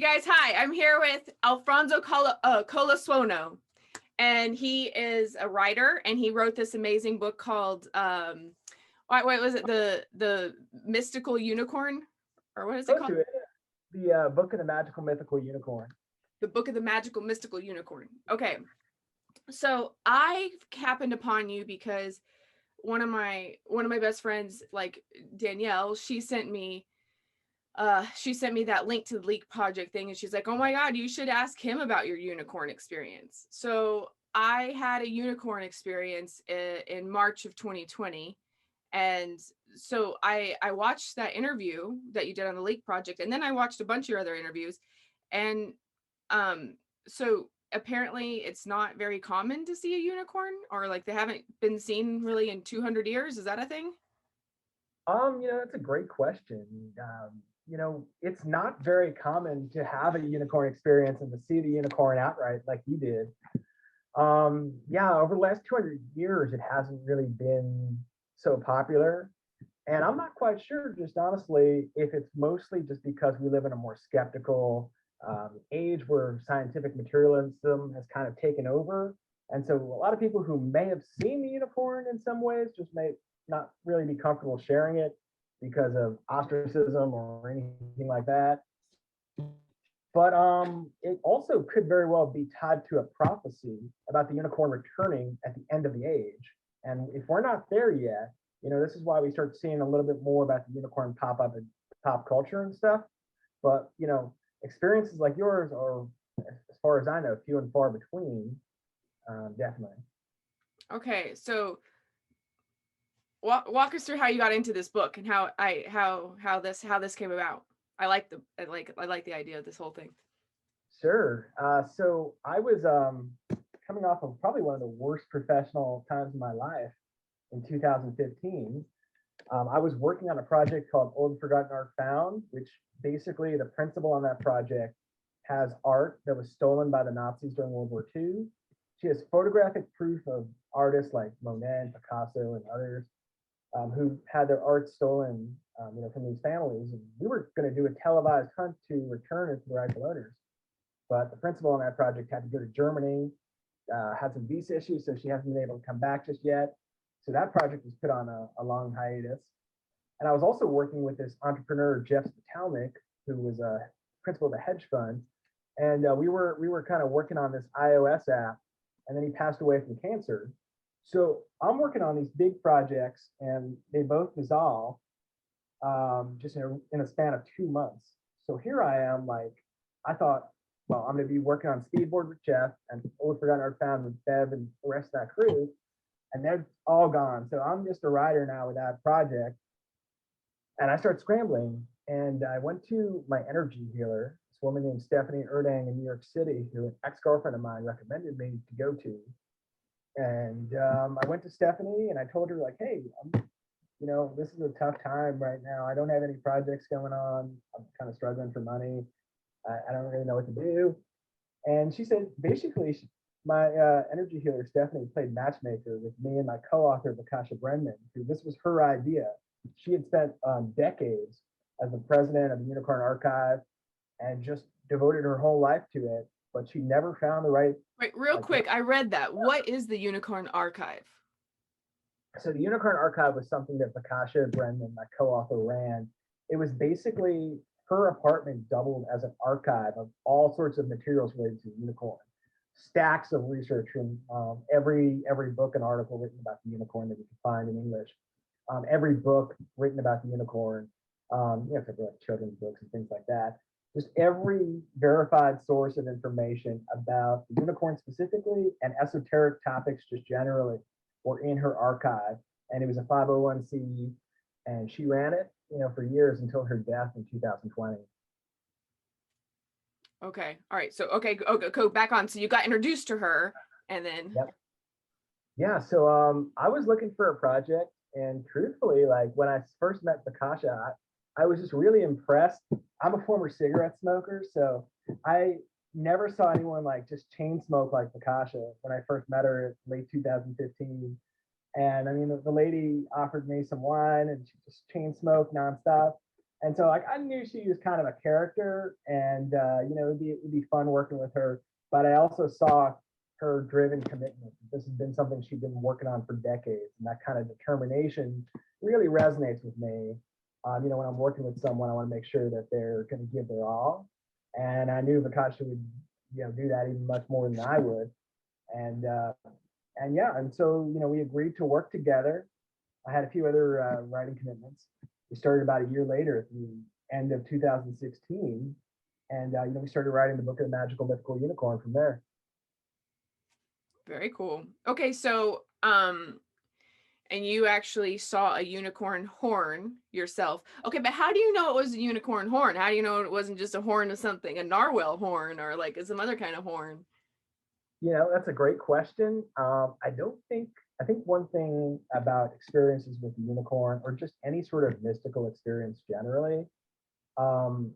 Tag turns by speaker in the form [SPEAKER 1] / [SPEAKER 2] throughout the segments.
[SPEAKER 1] you guys. Hi, I'm here with Alfonso Colasuonno, and he is a writer, and he wrote this amazing book called what was it, the Mystical Unicorn, or what is it called?
[SPEAKER 2] The Book of the Magical Mythical Unicorn.
[SPEAKER 1] The Book of the Magical Mystical Unicorn. Okay, so I happened upon you because one of my best friends, like Danielle, she sent me that link to the Leak Project thing, and she's like, oh my god, you should ask him about your unicorn experience. So I had a unicorn experience in March of 2020, and so I watched that interview that you did on the Leak Project, and then I watched a bunch of your other interviews, and so apparently it's not very common to see a unicorn, or like they haven't been seen really in 200 years. Is that a thing?
[SPEAKER 2] That's a great question. It's not very common to have a unicorn experience and to see the unicorn outright like you did. Over the last 200 years, it hasn't really been so popular. And I'm not quite sure, just honestly, if it's mostly just because we live in a more skeptical age where scientific materialism has kind of taken over. And so a lot of people who may have seen the unicorn in some ways just may not really be comfortable sharing it because of ostracism or anything like that. But it also could very well be tied to a prophecy about the unicorn returning at the end of the age. And if we're not there yet, this is why we start seeing a little bit more about the unicorn pop up in pop culture and stuff. But, experiences like yours are, as far as I know, few and far between, definitely.
[SPEAKER 1] Okay, so walk us through how you got into this book and how this came about. I like the idea of this whole thing.
[SPEAKER 2] Sure. So I was coming off of probably one of the worst professional times of my life in 2015. I was working on a project called Old Forgotten Art Found, which basically the principal on that project has art that was stolen by the Nazis during World War II. She has photographic proof of artists like Monet, Picasso, and others who had their art stolen from these families. And we were going to do a televised hunt to return it to the rightful owners. But the principal on that project had to go to Germany, had some visa issues, so she hasn't been able to come back just yet. So that project was put on a long hiatus. And I was also working with this entrepreneur, Jeff Spatalnik, who was a principal of a hedge fund. And we were kind of working on this iOS app, and then he passed away from cancer. So I'm working on these big projects, and they both dissolve just in a span of 2 months. So here I am, like, I thought, well, I'm going to be working on Speedboard with Jeff and Old Forgotten Art Found with Bev and the rest of that crew, and they're all gone. So I'm just a writer now with that project. And I started scrambling, and I went to my energy healer, this woman named Stephanie Erdang in New York City, who an ex-girlfriend of mine recommended me to go to. And I went to Stephanie and I told her, like, hey, this is a tough time right now. I don't have any projects going on. I'm kind of struggling for money. I don't really know what to do. And she said, basically, my energy healer, Stephanie, played matchmaker with me and my co-author, Vakasha Brenman, who this was her idea. She had spent decades as the president of the Unicorn Archive and just devoted her whole life to it, but she never found the right.
[SPEAKER 1] Wait, real quick, I read that. What is the Unicorn Archive?
[SPEAKER 2] So the Unicorn Archive was something that Vakasha Brenman, my co-author, ran. It was basically her apartment doubled as an archive of all sorts of materials related to the unicorn. Stacks of research from every book and article written about the unicorn that you can find in English. Every book written about the unicorn, like children's books and things like that. Just every verified source of information about the unicorn specifically and esoteric topics just generally were in her archive. And it was a 501c, and she ran it, for years until her death in 2020.
[SPEAKER 1] Okay. All right. So, okay, go back on. So you got introduced to her, and then.
[SPEAKER 2] Yep. Yeah. So I was looking for a project, and truthfully, like when I first met Vakasha, I was just really impressed. I'm a former cigarette smoker, so I never saw anyone like just chain smoke like Vakasha when I first met her in late 2015. And I mean, the lady offered me some wine and she just chain smoked nonstop. And so like I knew she was kind of a character, and it'd be fun working with her. But I also saw her driven commitment. This has been something she'd been working on for decades, and that kind of determination really resonates with me. When I'm working with someone, I want to make sure that they're going to give their all. And I knew Vakasha would, do that even much more than I would. And yeah, and so we agreed to work together. I had a few other writing commitments. We started about a year later at the end of 2016, and we started writing the book of the Magical Mythical Unicorn from there.
[SPEAKER 1] Very cool. Okay, so and you actually saw a unicorn horn yourself. Okay, but how do you know it was a unicorn horn? How do you know it wasn't just a horn of something, a narwhal horn, or like some other kind of horn?
[SPEAKER 2] That's a great question. I think one thing about experiences with the unicorn, or just any sort of mystical experience generally, um,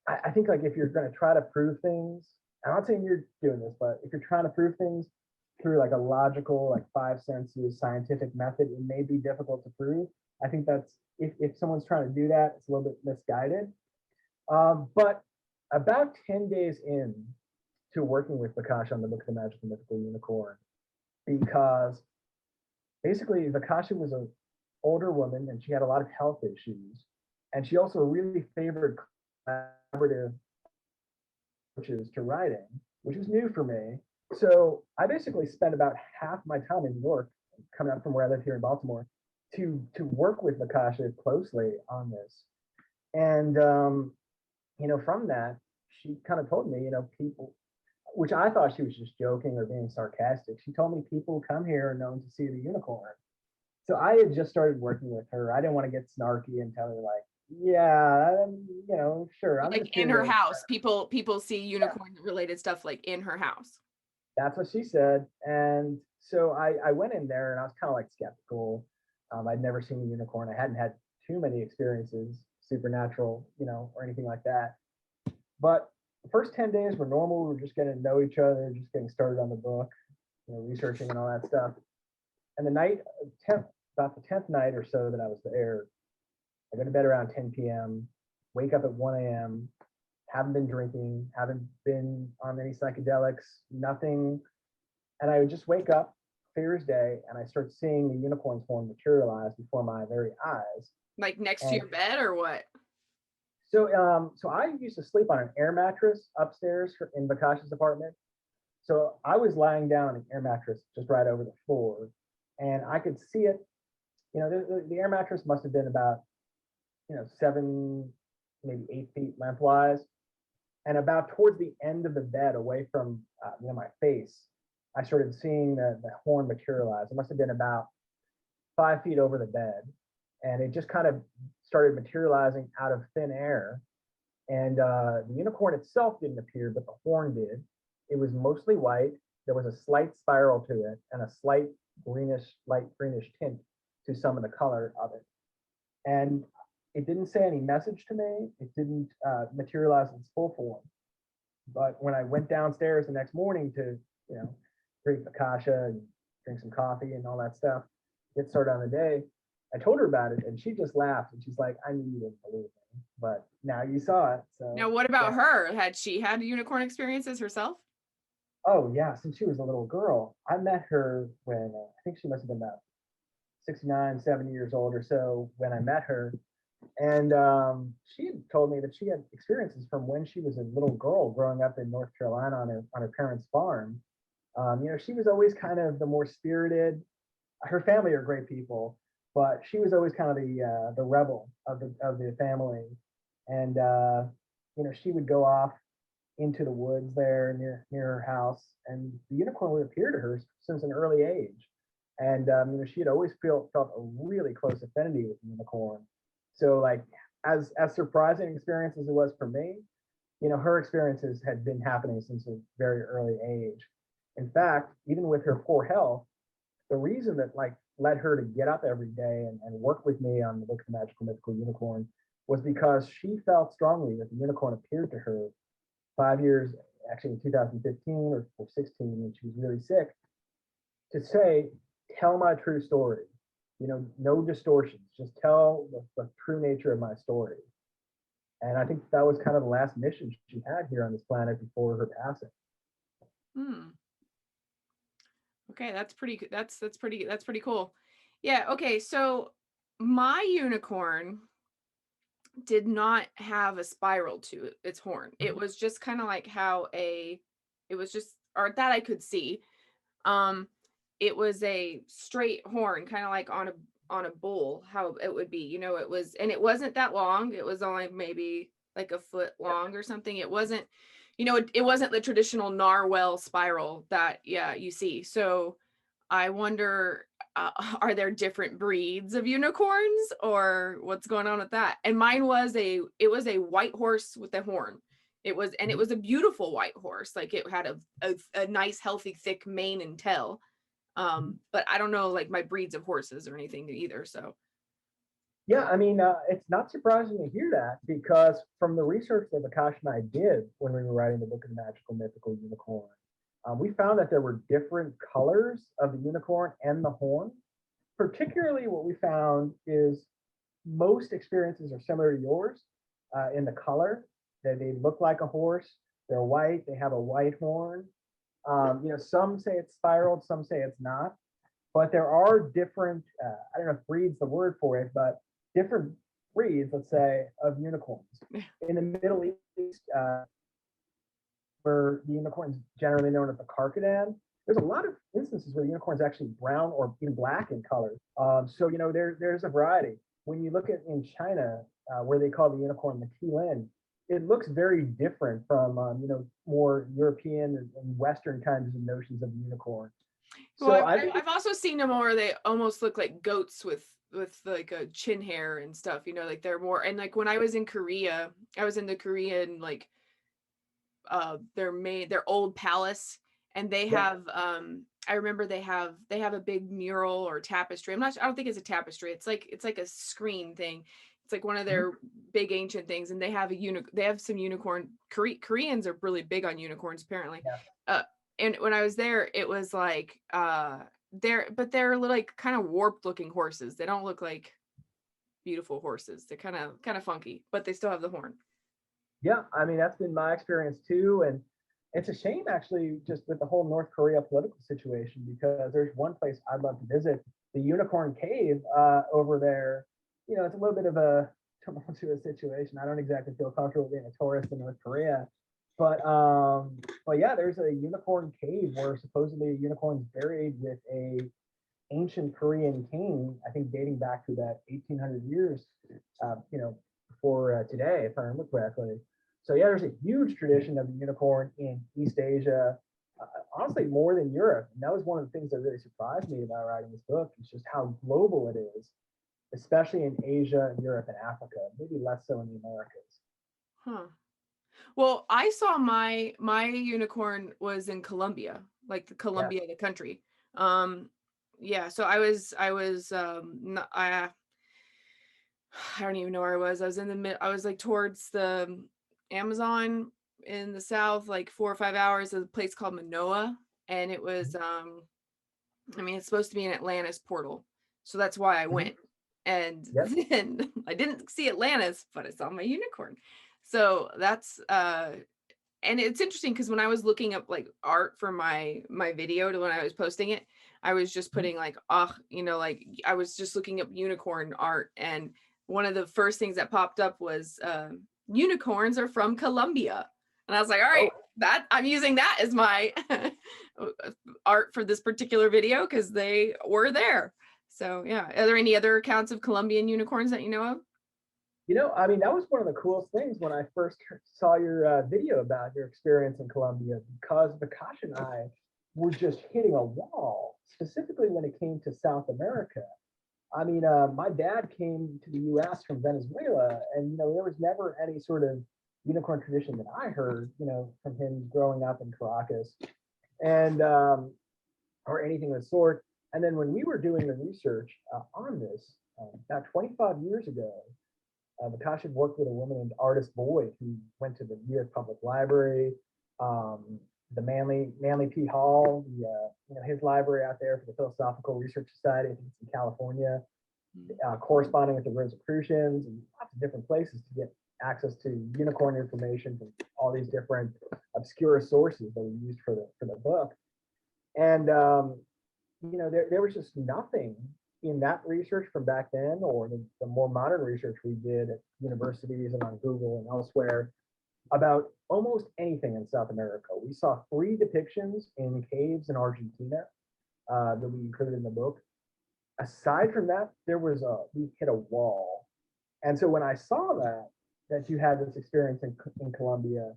[SPEAKER 2] I think like if you're going to try to prove things, I'm not saying you're doing this, but if you're trying to prove things through like a logical, like five senses scientific method, it may be difficult to prove. I think that's if someone's trying to do that, it's a little bit misguided. But about 10 days in to working with Vakasha on the book of the Magical Mythical Unicorn, because basically Vakasha was an older woman and she had a lot of health issues, and she also really favored collaborative approaches to writing, which was new for me. So I basically spent about half my time in New York, coming up from where I live here in Baltimore, to work with Vakasha closely on this. And from that, she kind of told me, people, which I thought she was just joking or being sarcastic. She told me people come here known to see the unicorn. So I had just started working with her. I didn't want to get snarky and tell her like, yeah, sure. I'm
[SPEAKER 1] Like in her house, people see unicorn related stuff like in her house.
[SPEAKER 2] That's what she said. And so I went in there and I was kind of like skeptical. I'd never seen a unicorn. I hadn't had too many experiences, supernatural, or anything like that. But the first 10 days were normal. We were just getting to know each other, just getting started on the book, researching and all that stuff. And the night, about the 10th night or so that I was there, I go to bed around 10 p.m., wake up at 1 a.m., haven't been drinking, haven't been on any psychedelics, nothing. And I would just wake up clear as day and I start seeing the unicorn's horn materialize before my very eyes.
[SPEAKER 1] Like next to your bed or what?
[SPEAKER 2] So I used to sleep on an air mattress upstairs in Vakasha's apartment. So I was lying down on an air mattress just right over the floor, and I could see it. The air mattress must have been about 7, maybe 8 feet lengthwise, and about towards the end of the bed, away from my face, I started seeing the horn materialize. It must have been about 5 feet over the bed, and it just kind of started materializing out of thin air. And the unicorn itself didn't appear, but the horn did. It was mostly white. There was a slight spiral to it and a slight light greenish tint to some of the color of it. And it didn't say any message to me. It didn't materialize in its full form. But when I went downstairs the next morning to, greet Vakasha and drink some coffee and all that stuff, get started on the day, I told her about it and she just laughed and she's like, I knew you didn't believe me, but now you saw it. So
[SPEAKER 1] now what about her? Had she had unicorn experiences herself?
[SPEAKER 2] Oh yeah, since she was a little girl. I met her when I think she must have been about 69, 70 years old or so when I met her. And she had told me that she had experiences from when she was a little girl growing up in North Carolina on her parents' farm. She was always kind of the more spirited. Her family are great people, but she was always kind of the rebel of the family. And she would go off into the woods there near her house, and the unicorn would appear to her since an early age. And she had always felt a really close affinity with the unicorn. So like as surprising experience as it was for me, her experiences had been happening since a very early age. In fact, even with her poor health, the reason that like led her to get up every day and work with me on the book of the Magical Mythical Unicorn was because she felt strongly that the unicorn appeared to her 5 years, actually in 2015 or 16, when she was really sick, to say, tell my true story. No distortions, just tell the true nature of my story. And I think that was kind of the last mission she had here on this planet before her passing.
[SPEAKER 1] Hmm. Okay, that's pretty. That's pretty cool. Yeah. Okay. So my unicorn did not have a spiral to its horn. It was just kind of like how it was just, or that I could see. Um, it was a straight horn, kind of like on a bull, how it would be. You know, it was, and it wasn't that long. It was only maybe like a foot long or something. It wasn't, you know, it wasn't the traditional narwhal spiral that you see. So I wonder, are there different breeds of unicorns or what's going on with that? And mine was it was a white horse with a horn. It was, and it was a beautiful white horse. Like it had a nice, healthy, thick mane and tail. But I don't know like my breeds of horses or anything either. So
[SPEAKER 2] Yeah, I mean, it's not surprising to hear that because from the research that Vakasha and I did when we were writing the book of the Magical Mythical Unicorn, we found that there were different colors of the unicorn and the horn. Particularly, what we found is most experiences are similar to yours in the color. That they look like a horse. They're white. They have a white horn. You know, some say it's spiraled, some say it's not. But there are different. I don't know if breed's the word for it, but different breeds, let's say, of unicorns. In the Middle East, where the unicorn is generally known as the Karkadan, there's a lot of instances where the unicorn is actually brown or even black in color. So you know there's a variety. When you look at in China, where they call the unicorn the Qilin, it looks very different from you know more European and Western kinds of notions of the unicorn.
[SPEAKER 1] well,
[SPEAKER 2] So I think
[SPEAKER 1] I've also seen them where they almost look like goats with like a chin hair and stuff. You know, like they're more, and like when I was in Korea, I was in the Korean like their old palace, and they
[SPEAKER 2] yeah,
[SPEAKER 1] have I remember they have a big mural or tapestry. I don't think it's a tapestry. It's like a screen thing. It's like one of
[SPEAKER 2] mhm,
[SPEAKER 1] their big ancient things, and they have some unicorn. Koreans are really big on unicorns apparently.
[SPEAKER 2] yeah.
[SPEAKER 1] uh and when I was there, it was like they're like kind of warped looking horses. They don't look like beautiful horses. They're kind of funky, but they still have the horn.
[SPEAKER 2] Yeah, I mean that's been my experience too, and it's a shame actually just with the whole North Korea political situation because there's one place I'd love to visit, the Unicorn Cave over there. You know, it's a little bit of a tumultuous situation. I don't exactly feel comfortable being a tourist in North Korea, but yeah, there's a unicorn cave where supposedly a unicorn's buried with a ancient Korean king, I think dating back to that 1800 years, you know, before today, if I remember correctly. So yeah, there's a huge tradition of the unicorn in East Asia, uh, honestly more than Europe. And that was one of the things that really surprised me about writing this book is just how global it is, especially in Asia, Europe, and Africa. Maybe less so in the Americas.
[SPEAKER 1] Huh. Well, I saw my unicorn was in Colombia, like the
[SPEAKER 2] Yeah.
[SPEAKER 1] Colombia, the country. Um, yeah, so I was not, I don't even know where I was. I was in the mid. I was like towards the Amazon in the south, like 4 or 5 hours. Of a place called Manoa, and it was I mean, it's supposed to be an Atlantis portal, so that's why I
[SPEAKER 2] Mhm.
[SPEAKER 1] went. And
[SPEAKER 2] Yep.
[SPEAKER 1] then I didn't see Atlantis, but I saw my unicorn. So that's and it's interesting because when I was looking up like art for my video to when I was posting it, I was just
[SPEAKER 2] Mhm.
[SPEAKER 1] putting like, oh, you know, like I was just looking up unicorn art, and one of the first things that popped up was unicorns are from Colombia, and I was like, all right,
[SPEAKER 2] Oh,
[SPEAKER 1] that I'm using that as my art for this particular video because they were there. So yeah, are there any other accounts of Colombian unicorns that you know of?
[SPEAKER 2] you know, I mean, that was one of the coolest things when I first saw your video about your experience in Colombia because Vakash and I were just hitting a wall, specifically when it came to South America. I mean, my dad came to the U.S. from Venezuela, and you know, there was never any sort of unicorn tradition that I heard, you know, from him growing up in Caracas, and or anything of the sort. And then when we were doing the research on this about 25 years ago, Vakasha had worked with a woman named Artist Boyd who went to the New York Public Library, um, the Manly P. Hall, you know his library out there for the Philosophical Research Society. I think it's in California, corresponding with the Rosicrucians and lots of different places to get access to unicorn information from all these different obscure sources that we used for the book. And there was just nothing in that research from back then, or the more modern research we did at universities and on Google and elsewhere about almost anything in South America. We saw 3 depictions in caves in Argentina that we included in the book. Aside from that, we hit a wall. And so when I saw that you had this experience in Colombia,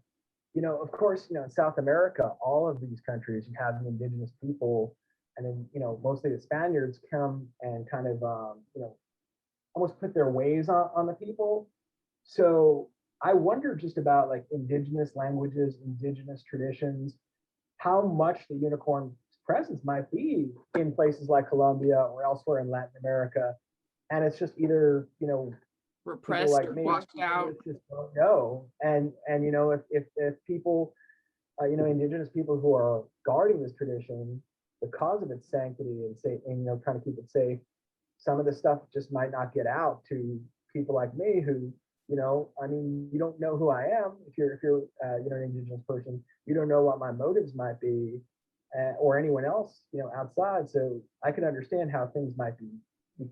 [SPEAKER 2] of course, in South America, all of these countries, you have the indigenous people, and then, mostly the Spaniards come and kind of, almost put their ways on the people. So I wonder just about like indigenous languages, indigenous traditions, how much the unicorn presence might be in places like Colombia or elsewhere in Latin America. And it's just either,
[SPEAKER 1] repressed
[SPEAKER 2] like
[SPEAKER 1] or
[SPEAKER 2] me
[SPEAKER 1] washed out.
[SPEAKER 2] just don't know. And if people, indigenous people who are guarding this tradition because of its sanctity and trying to keep it safe, some of the stuff just might not get out to people like me who, you don't know who I am. If you're an indigenous person, you don't know what my motives might be, or anyone else, outside. So I can understand how things might be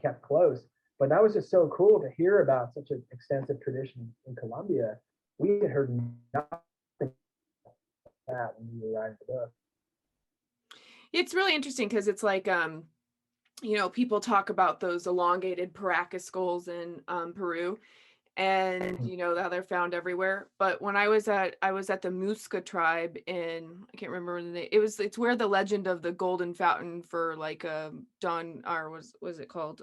[SPEAKER 2] kept close. But that was just so cool to hear about such an extensive tradition in Colombia. We had heard nothing about that when we were writing the book.
[SPEAKER 1] It's really interesting because it's like, people talk about those elongated Paracas skulls in Peru, and how they're found everywhere. But when I was at the Muisca tribe in, I can't remember the name. It's where the legend of the golden fountain for like Don, or was it called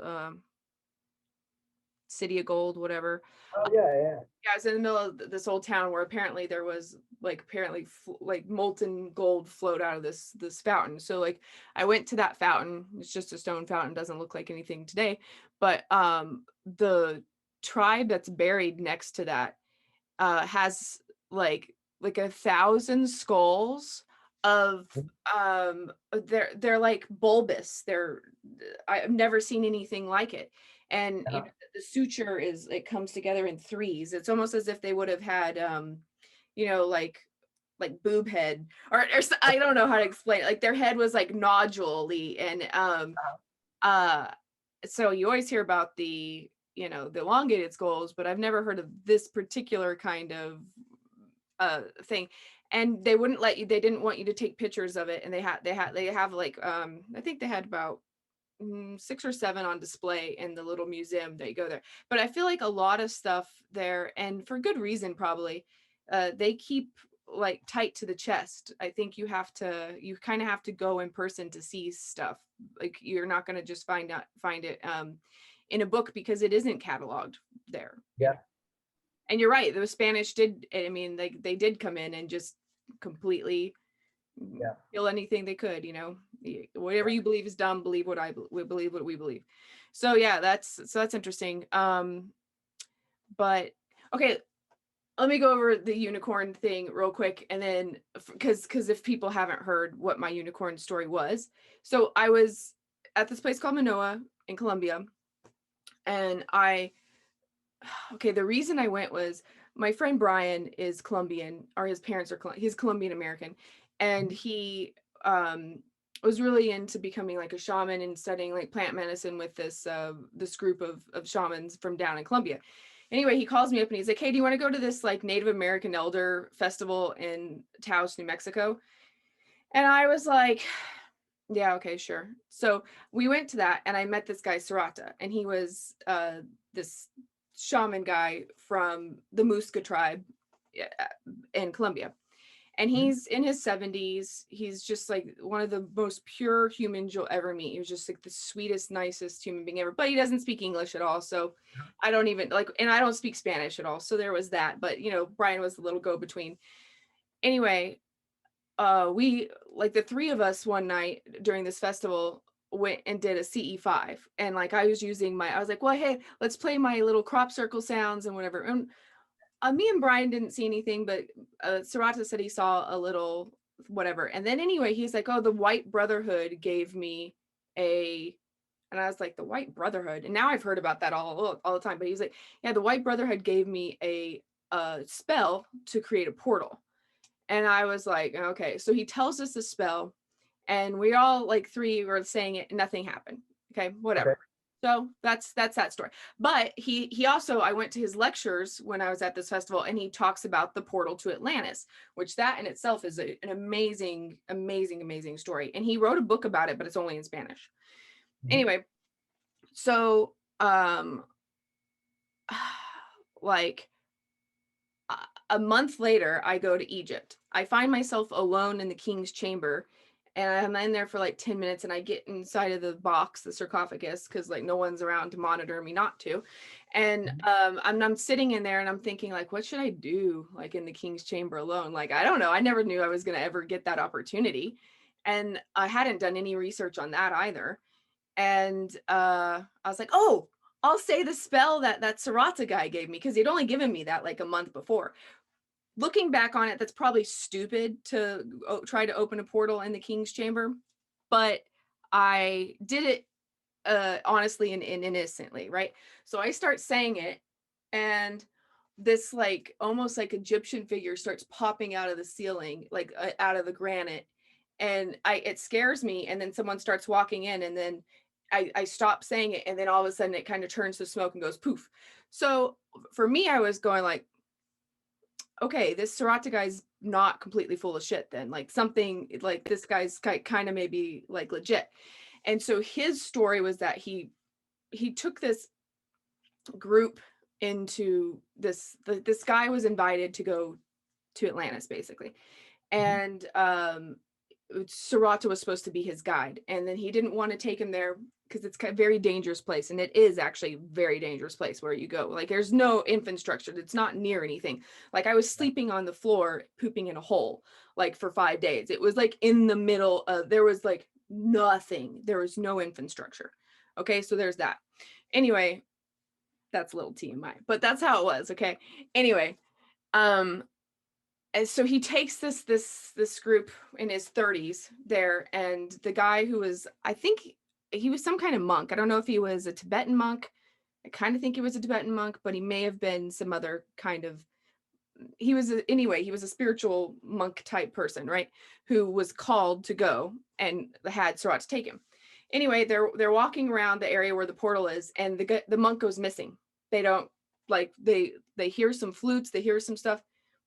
[SPEAKER 1] City of Gold, whatever.
[SPEAKER 2] Oh yeah.
[SPEAKER 1] Yeah, it's in the middle of this old town where apparently there was like molten gold flowed out of this fountain. So like I went to that fountain. It's just a stone fountain, doesn't look like anything today. But the tribe that's buried next to that has like 1,000 skulls of they're like bulbous. I've never seen anything like it. And
[SPEAKER 2] Yeah.
[SPEAKER 1] the suture it comes together in threes. It's almost as if they would have had like boob head, or I don't know how to explain it. Like their head was like nodule-y, and so you always hear about the the elongated skulls, but I've never heard of this particular kind of thing. And they didn't want you to take pictures of it, and they have like I think they had about 6 or 7 on display in the little museum that you go there. But I feel like a lot of stuff there, and for good reason probably, they keep like tight to the chest. I think you kind of have to go in person to see stuff. Like you're not going to just find it in a book, because it isn't cataloged there.
[SPEAKER 2] Yeah.
[SPEAKER 1] And you're right, the Spanish they did come in and just completely kill anything they could. Whatever you believe is dumb, believe what we believe. So yeah, that's interesting. But okay, let me go over the unicorn thing real quick, and then because if people haven't heard what my unicorn story was. So I was at this place called Manoa in Colombia, and the reason I went was my friend Brian is Colombian, or his parents are he's Colombian American, and he was really into becoming like a shaman and studying like plant medicine with this group of shamans from down in Colombia. Anyway, he calls me up and he's like, "Hey, do you want to go to this like Native American Elder Festival in Taos, New Mexico?" And I was like, "Yeah, okay, sure." So we went to that, and I met this guy Serata, and he was this shaman guy from the Muisca tribe in Colombia. And he's in his 70s. He's just like one of the most pure humans you'll ever meet. He was just like the sweetest, nicest human being ever. But he doesn't speak English at all. So I don't even and I don't speak Spanish at all. So there was that. But Brian was the little go-between. Anyway, we the 3 of us one night during this festival went and did a CE5. And like I was like, well, hey, let's play my little crop circle sounds and whatever. And me and Brian didn't see anything, but Serata said he saw a little whatever. And then anyway, he's like, "Oh, the White Brotherhood gave me and I was like, "The White Brotherhood?" And now I've heard about that all the time. But he's like, "Yeah, the White Brotherhood gave me a a spell to create a portal. And I was like, okay. So he tells us the spell, and we all like three were saying it, and nothing happened. Okay, whatever.
[SPEAKER 2] Okay.
[SPEAKER 1] So that's that story. But he also, I went to his lectures when I was at this festival, and he talks about the portal to Atlantis, which that in itself is an amazing, amazing, amazing story. And he wrote a book about it, but it's only in Spanish. Anyway, so like a month later, I go to Egypt. I find myself alone in the king's chamber, and I'm in there for like 10 minutes, and I get inside of the box, the sarcophagus, because like no one's around to monitor me not to. And I'm sitting in there, and I'm thinking like, what should I do like in the king's chamber alone? Like, I don't know. I never knew I was going to ever get that opportunity. And I hadn't done any research on that either. And I was like, oh, I'll say the spell that Sarata guy gave me, because he'd only given me that like a month before. Looking back on it, that's probably stupid to try to open a portal in the king's chamber, but I did it honestly and innocently, right? So I start saying it, and this like almost like Egyptian figure starts popping out of the ceiling, like out of the granite, and it scares me. And then someone starts walking in, and then I stop saying it, and then all of a sudden it kind of turns to smoke and goes poof. So for me, I was going like, okay, this Sarata guy's not completely full of shit then. Like something like this guy's kind of maybe like legit. And so his story was that he took this group into this guy was invited to go to Atlantis basically. And Sarata was supposed to be his guide, and then he didn't want to take him there because it's a very dangerous place, and it is actually a very dangerous place where you go. Like there's no infrastructure, it's not near anything. Like I was sleeping on the floor, pooping in a hole, like for 5 days. It was like in the middle of, there was like nothing, there was no infrastructure. Okay, so there's that. Anyway, that's a little TMI, but that's how it was. Okay, anyway, and so he takes this group in his 30s there, and the guy who was, I think he was some kind of monk. I don't know if he was a Tibetan monk. I kind of think he was a Tibetan monk, but he may have been some other kind of, anyway, he was a spiritual monk type person, right? Who was called to go and had Surat to take him. Anyway, they're walking around the area where the portal is, and the monk goes missing. They don't, like, they hear some flutes, they hear some stuff.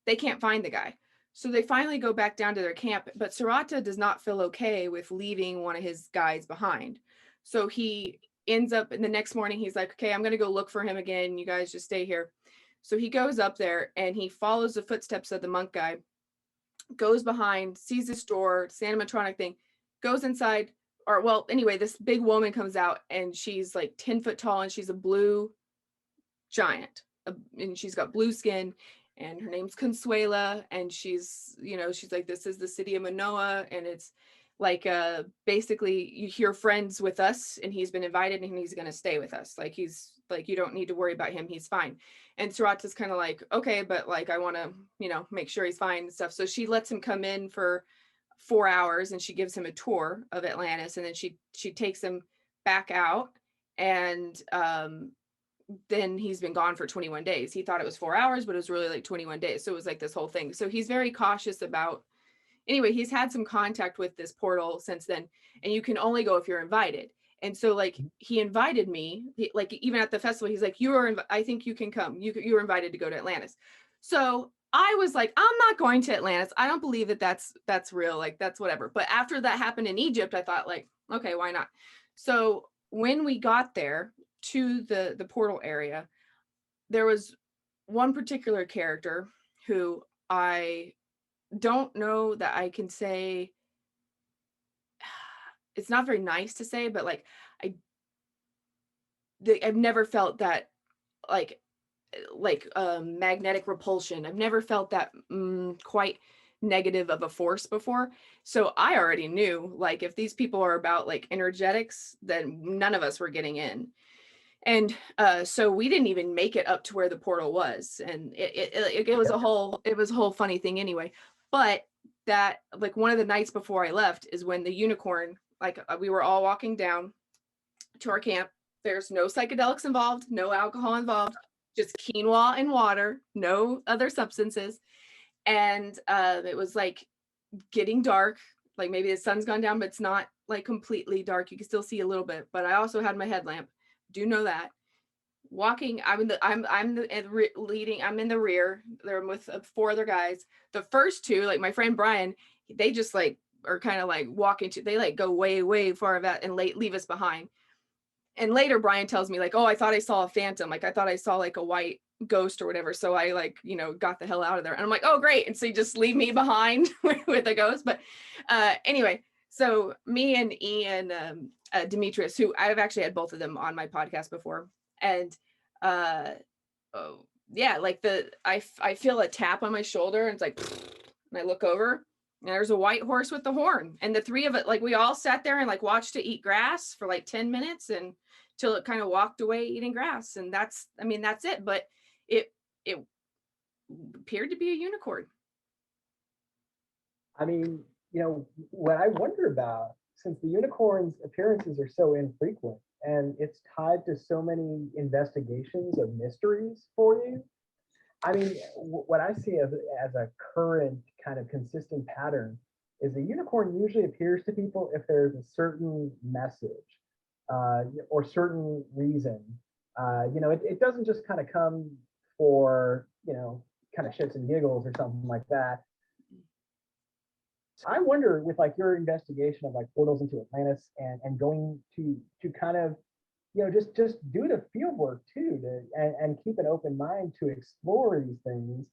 [SPEAKER 1] They can't find the guy. So they finally go back down to their camp, but Sarata does not feel okay with leaving one of his guys behind. So he ends up, in the next morning, he's like, okay, I'm going to go look for him again. You guys just stay here. So he goes up there, and he follows the footsteps of the monk guy, goes behind, sees this door, animatronic thing, goes inside, or well, anyway, this big woman comes out, and she's like 10 foot tall, and she's a blue giant, and she's got blue skin, and her name's Consuela, and she's like, this is the city of Manoa, and it's like basically you hear friends with us, and he's been invited, and he's going to stay with us. Like he's like, you don't need to worry about him, he's fine. And Sarata's kind of like, okay, but like I want to make sure he's fine and stuff. So she lets him come in for 4 hours, and she gives him a tour of Atlantis, and then she takes him back out, and then he's been gone for 21 days. He thought it was 4 hours, but it was really like 21 days. So it was like this whole thing. So he's very cautious about, anyway, he's had some contact with this portal since then, and you can only go if you're invited. And so like he invited me, like even at the festival, he's like, I think you can come. You're invited to go to Atlantis. So I was like, I'm not going to Atlantis. I don't believe that that's real. Like that's whatever. But after that happened in Egypt, I thought like, okay, why not? So when we got there to the portal area, there was one particular character who I don't know that I can say, it's not very nice to say, but like I've never felt that like magnetic repulsion. I've never felt that quite negative of a force before. So I already knew, like, if these people are about like energetics, then none of us were getting in. And so we didn't even make it up to where the portal was, and it was a whole funny thing anyway. But that, like, one of the nights before I left is when the unicorn, like, we were all walking down to our camp. There's no psychedelics involved, no alcohol involved, just quinoa and water, no other substances. And it was like getting dark, like maybe the sun's gone down, but it's not like completely dark. You can still see a little bit, but I also had my headlamp. Do know that. Walking, I'm leading, I'm in the rear. They're with 4 other guys. The first 2, like my friend Brian, they just like are kind of like walking to, they like go way far out and leave us behind. And later Brian tells me like, oh, I thought I saw a phantom. Like I thought I saw like a white ghost or whatever. So I like, got the hell out of there. And I'm like, oh, great. And so you just leave me behind with the ghost. But anyway, so me and Ian, Demetrius, who I've actually had both of them on my podcast before. And oh, yeah, like I feel a tap on my shoulder and it's like, and I look over and there's a white horse with the horn. And the 3 of it, like we all sat there and like watched it eat grass for like 10 minutes and till it kind of walked away eating grass. And that's it. But it appeared to be a unicorn.
[SPEAKER 2] I mean, what I wonder about, since the unicorn's appearances are so infrequent and it's tied to so many investigations of mysteries for you, I mean, what I see as a current kind of consistent pattern is the unicorn usually appears to people if there's a certain message or certain reason. It doesn't just kind of come for, kind of shits and giggles or something like that. I wonder with like your investigation of like portals into Atlantis and going to kind of, just do the field work too, and keep an open mind to explore these things,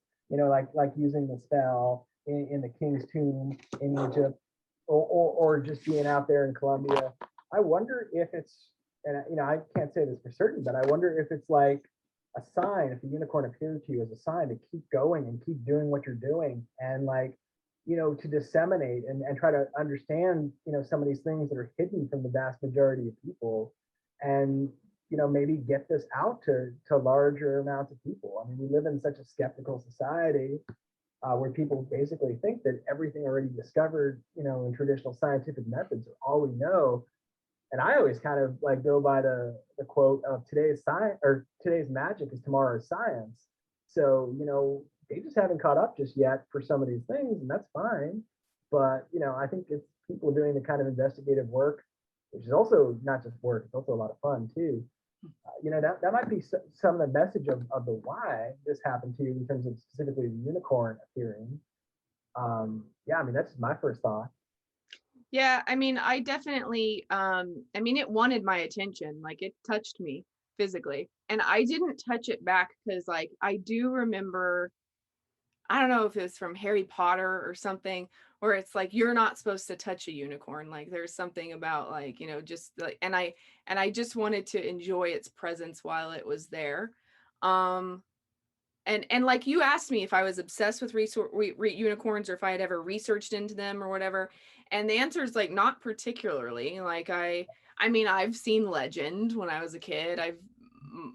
[SPEAKER 2] like using the spell in the King's Tomb in Egypt, or just being out there in Colombia. I wonder if it's, and I can't say this for certain, but I wonder if it's like a sign, if the unicorn appears to you as a sign to keep going and keep doing what you're doing, and like, to disseminate and try to understand, some of these things that are hidden from the vast majority of people, and maybe get this out to larger amounts of people. I mean, we live in such a skeptical society where people basically think that everything already discovered, in traditional scientific methods are all we know. And I always kind of like go by the quote of today's science, or today's magic is tomorrow's science. So, they just haven't caught up just yet for some of these things, and that's fine. But, I think it's people doing the kind of investigative work, which is also not just work, it's also a lot of fun too. That might be some of the message of the why this happened to you in terms of specifically the unicorn appearing. Yeah, I mean, that's my first thought.
[SPEAKER 1] Yeah, I mean, I definitely, it wanted my attention, like it touched me physically, and I didn't touch it back because like I do remember, I don't know if it's from Harry Potter or something, where it's like you're not supposed to touch a unicorn. Like there's something about like, just like, and I just wanted to enjoy its presence while it was there. And like you asked me if I was obsessed with unicorns or if I had ever researched into them or whatever. And the answer is like not particularly. Like I've seen Legend when I was a kid.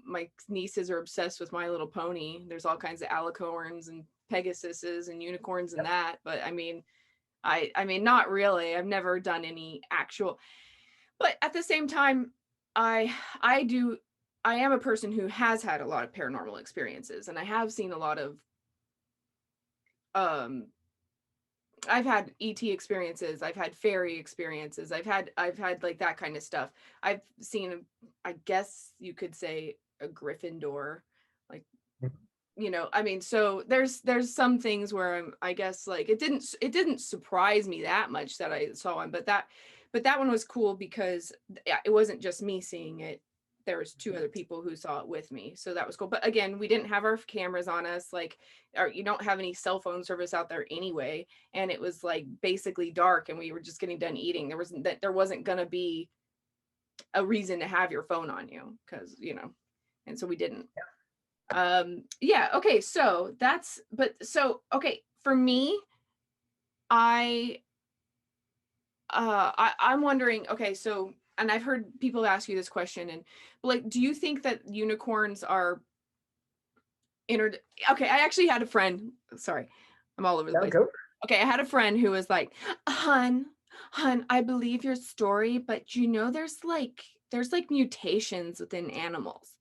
[SPEAKER 1] My nieces are obsessed with My Little Pony. There's all kinds of alicorns and Pegasuses and unicorns and that. But I mean, not really. I've never done any actual. But at the same time, I am a person who has had a lot of paranormal experiences, and I have seen a lot of I've had ET experiences, I've had fairy experiences, I've had like that kind of stuff. I've seen, I guess you could say, a Gryffindor, like, so there's some things where I guess like it didn't surprise me that much that I saw one, but that one was cool because it wasn't just me seeing it. There was 2 other people who saw it with me, so that was cool. But again, we didn't have our cameras on us, like, or you don't have any cell phone service out there anyway, and it was like basically dark, and we were just getting done eating. There wasn't gonna be a reason to have your phone on you, because and so we didn't. Yeah, okay, so for me, I'm wondering, okay, so, and I've heard people ask you this question, and like, do you think that unicorns are okay, I actually had a friend, sorry, I'm all over the place. Okay, I had a friend who was like, hun, I believe your story, but there's like mutations within animals.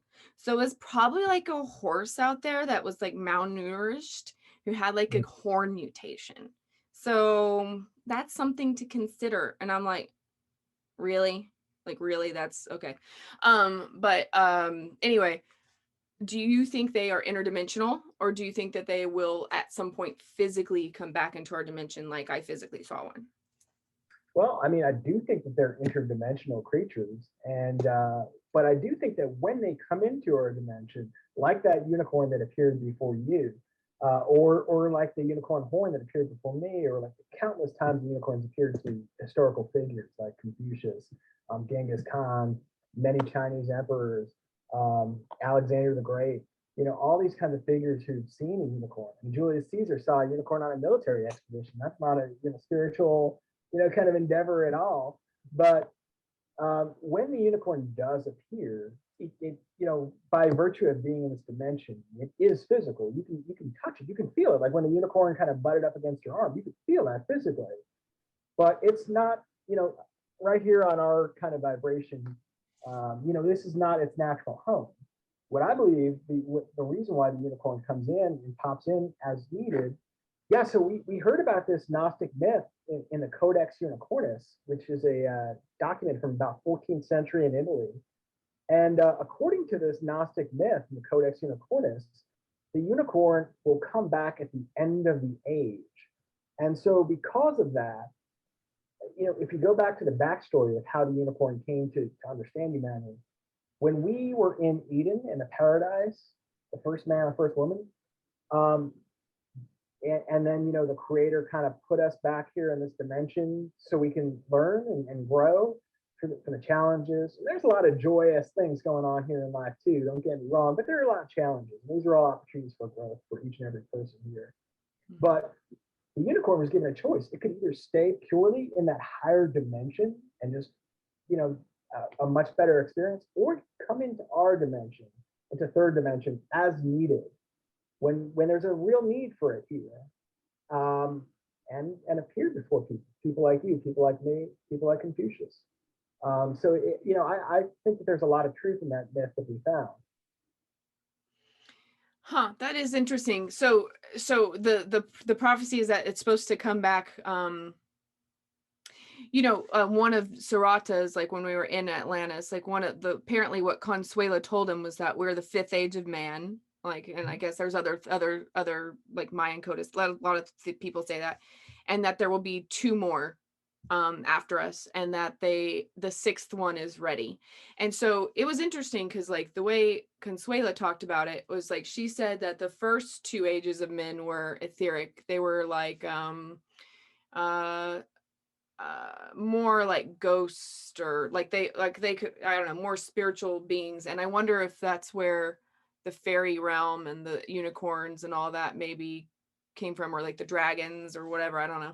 [SPEAKER 1] So it was probably like a horse out there that was like malnourished, who had like a horn mutation. So that's something to consider. And I'm like, really? Like, really? That's okay. But anyway, do you think they are interdimensional, or do you think that they will at some point physically come back into our dimension like I physically saw one?
[SPEAKER 2] Well, I mean, I do think that they're interdimensional creatures, and but I do think that when they come into our dimension, like that unicorn that appeared before you, or like the unicorn horn that appeared before me, or like the countless times the unicorns appeared to historical figures like Confucius, Genghis Khan, many Chinese emperors, Alexander the Great. You know, all these kinds of figures who've seen a unicorn. And Julius Caesar saw a unicorn on a military expedition. That's not a spiritual kind of endeavor at all. But when the unicorn does appear, by virtue of being in this dimension, it is physical. You can touch it, you can feel it. Like when the unicorn kind of butted up against your arm, you can feel that physically. But it's not, right here on our kind of vibration. This is not its natural home. What I believe the reason why the unicorn comes in and pops in as needed. Yeah, so we heard about this Gnostic myth in the Codex Unicornis, which is a document from about 14th century in Italy. And according to this Gnostic myth in the Codex Unicornis, the unicorn will come back at the end of the age. And so because of that, if you go back to the backstory of how the unicorn came to understand humanity, when we were in Eden, in the paradise, the first man, the first woman, and then the creator kind of put us back here in this dimension so we can learn and grow for the challenges. There's a lot of joyous things going on here in life too, don't get me wrong, but there are a lot of challenges. These are all opportunities for growth for each and every person here. But the unicorn was given a choice. It could either stay purely in that higher dimension and just a much better experience, or come into our dimension, into third dimension as needed when there's a real need for it here, and appear before people like you, people like me, people like Confucius. So I think that there's a lot of truth in that myth that we found.
[SPEAKER 1] Huh, that is interesting. So the prophecy is that it's supposed to come back. One of Sarata's, like when we were in Atlantis, like one of the, apparently what Consuela told him was that we're the fifth age of man. Like, and I guess there's other like Mayan codices, a lot of people say that, and that there will be two more after us, and that the sixth one is ready. And so it was interesting because like the way Consuela talked about it was like, she said that the first two ages of men were etheric. They were like more like ghosts, or like they could, I don't know, more spiritual beings. And I wonder if that's where the fairy realm and the unicorns and all that maybe came from, or like the dragons or whatever, I don't know.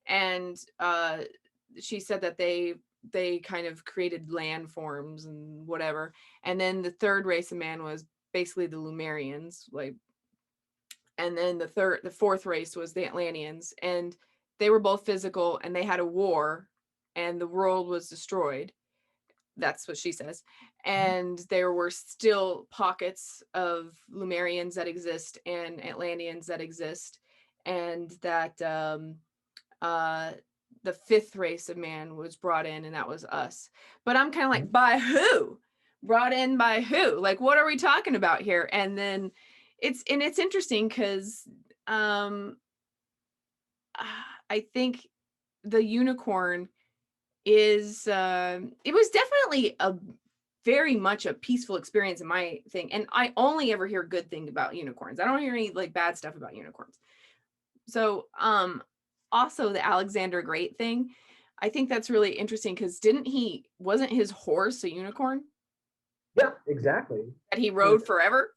[SPEAKER 1] And she said that they kind of created landforms and whatever. And then the third race of man was basically the Lumerians, like, and then the fourth race was the Atlanteans, and they were both physical, and they had a war, and the world was destroyed. That's what she says. And there were still pockets of Lumerians that exist and Atlanteans that exist, and that the fifth race of man was brought in, and that was us. But I'm kind of like, by who? Brought in by who? Like, what are we talking about here? And then it's interesting because I think the unicorn is it was definitely a very much a peaceful experience in my thing. And I only ever hear good thing about unicorns. I don't hear any like bad stuff about unicorns. So also the Alexander Great thing, I think that's really interesting because wasn't his horse a unicorn?
[SPEAKER 2] Yeah, exactly.
[SPEAKER 1] That he rode forever?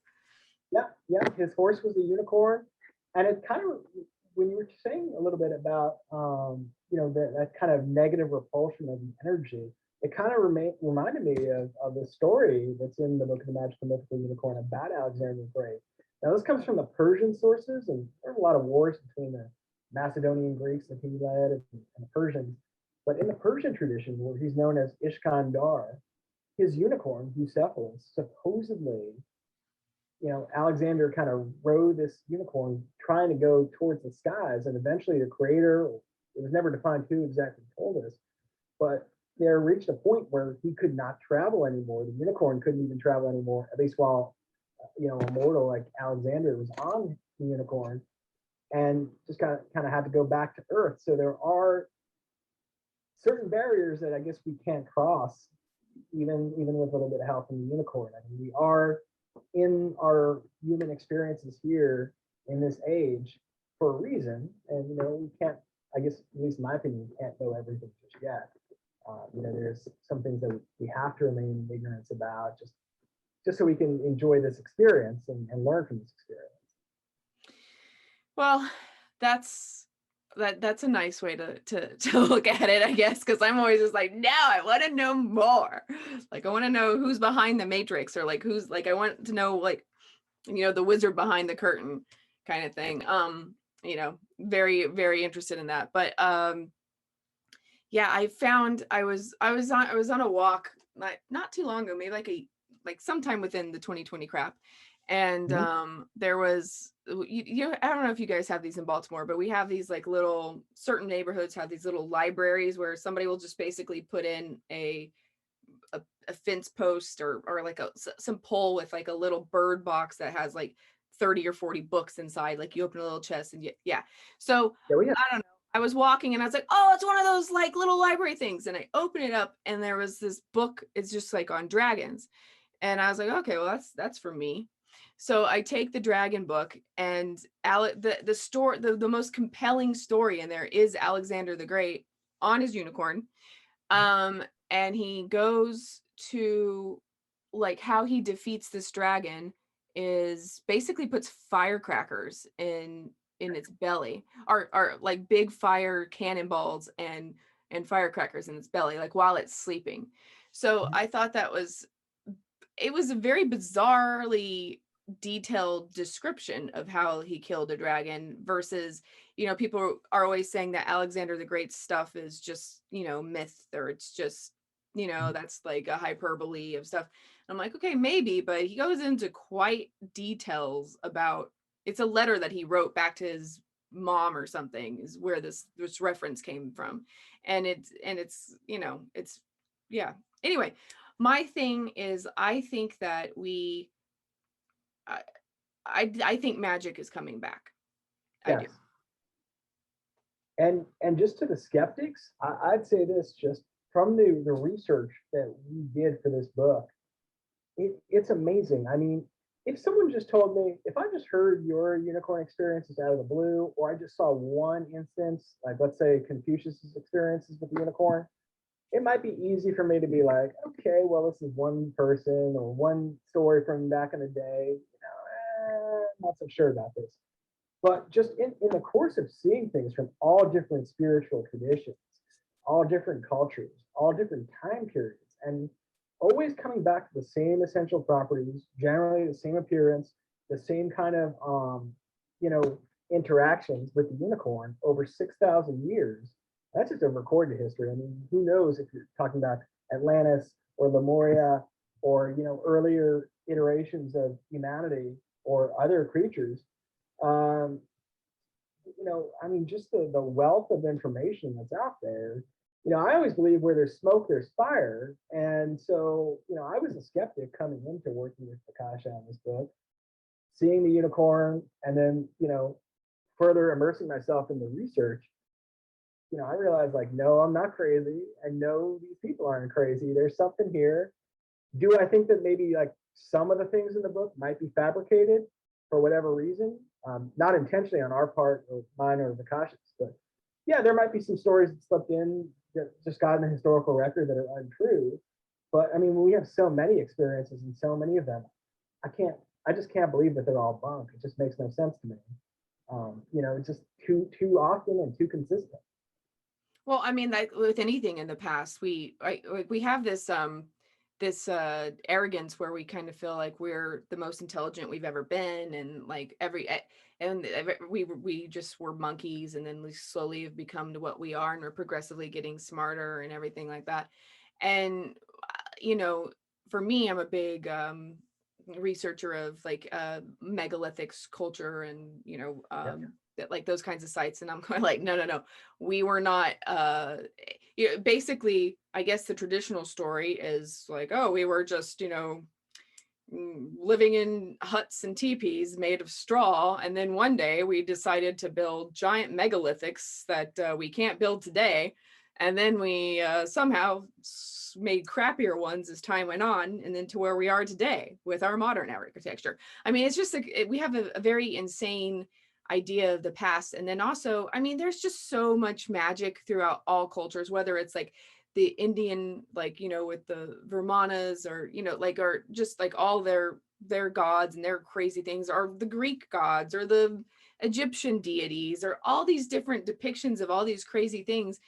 [SPEAKER 2] Yeah, his horse was a unicorn. And it kind of, when you were saying a little bit about that kind of negative repulsion of the energy, it kind of reminded me of the story that's in the book of the Magical Mythical Unicorn about Alexander the Great. Now this comes from the Persian sources, and there were a lot of wars between the Macedonian Greeks that he led and the Persians. But in the Persian tradition, where he's known as Iskandar, his unicorn, Bucephalus, supposedly Alexander kind of rode this unicorn trying to go towards the skies, and eventually the creator, it was never defined who exactly told us, but there reached a point where he could not travel anymore. The unicorn couldn't even travel anymore, at least while a mortal like Alexander was on the unicorn, and just kind of had to go back to Earth. So there are certain barriers that I guess we can't cross, even with a little bit of help from the unicorn. I mean, we are in our human experiences here in this age for a reason, and we can't. I guess, at least in my opinion, we can't know everything just yet. There's some things that we have to remain in ignorance about, just so we can enjoy this experience and learn from this experience.
[SPEAKER 1] Well, that's a nice way to look at it, I guess, because I'm always just like, no, I want to know more. Like, I want to know who's behind the matrix, or like who's like, I want to know, like, the wizard behind the curtain kind of thing. Very, very interested in that. But yeah, I was on a walk not too long ago, maybe like sometime within the 2020 crap. And there was, I don't know if you guys have these in Baltimore, but we have these like certain neighborhoods have these little libraries where somebody will just basically put in a fence post or like some pole with like a little bird box that has like 30 or 40 books inside. Like, you open a little chest and yeah. So I don't know. I was walking and I was like, oh, it's one of those like little library things. And I opened it up and there was this book. It's just like on dragons. And I was like, okay, well, that's for me. So I take the dragon book, and the story, the most compelling story in there is Alexander the Great on his unicorn. And he goes to, like, how he defeats this dragon is basically puts firecrackers in its belly, or like big fire cannonballs and firecrackers in its belly, like while it's sleeping. So I thought it was a very bizarrely detailed description of how he killed a dragon versus, people are always saying that Alexander the Great stuff is just, myth, or it's just, that's like a hyperbole of stuff. I'm like, okay, maybe, but he goes into quite details about, it's a letter that he wrote back to his mom or something, is where this reference came from. And it's yeah. Anyway, my thing is, I think that I think magic is coming back.
[SPEAKER 2] Yes. I do. And just to the skeptics, I'd say this, just from the research that we did for this book, it's amazing. I mean, if someone just told me, if I just heard your unicorn experiences out of the blue, or I just saw one instance, like let's say Confucius's experiences with the unicorn, it might be easy for me to be like, okay, well, this is one person or one story from back in the day. I'm not so sure about this. But just in the course of seeing things from all different spiritual traditions, all different cultures, all different time periods, and always coming back to the same essential properties, generally the same appearance, the same kind of interactions with the unicorn over 6,000 years. That's just a recorded history. I mean, who knows if you're talking about Atlantis or Lemuria or earlier iterations of humanity or other creatures. I mean, just the wealth of information that's out there. I always believe where there's smoke, there's fire. And so, I was a skeptic coming into working with Vakasha on this book, seeing the unicorn, and then, further immersing myself in the research. I realized, like, no, I'm not crazy. I know these people aren't crazy. There's something here. Do I think that maybe like some of the things in the book might be fabricated for whatever reason? Not intentionally on our part, or mine or Vakasha's, but yeah, there might be some stories that slipped in that just got in the historical record that are untrue. But I mean, we have so many experiences and so many of them. I just can't believe that they're all bunk. It just makes no sense to me. It's just too often and too consistent.
[SPEAKER 1] Well, I mean, like with anything in the past, we have this arrogance where we kind of feel like we're the most intelligent we've ever been, and like we just were monkeys, and then we slowly have become to what we are, and we're progressively getting smarter and everything like that. And for me, I'm a big researcher of like megalithics culture and like those kinds of sites, and I'm going like, no, we were not basically, I guess the traditional story is like, oh, we were just living in huts and teepees made of straw, and then one day we decided to build giant megalithics that we can't build today, and then we somehow made crappier ones as time went on, and then to where we are today with our modern architecture. I mean, it's just like we have a very insane idea of the past. And then also, I mean, there's just so much magic throughout all cultures, whether it's like the Indian, like, with the Vermanas, or, like, or just like all their gods and their crazy things, or the Greek gods or the Egyptian deities, or all these different depictions of all these crazy things,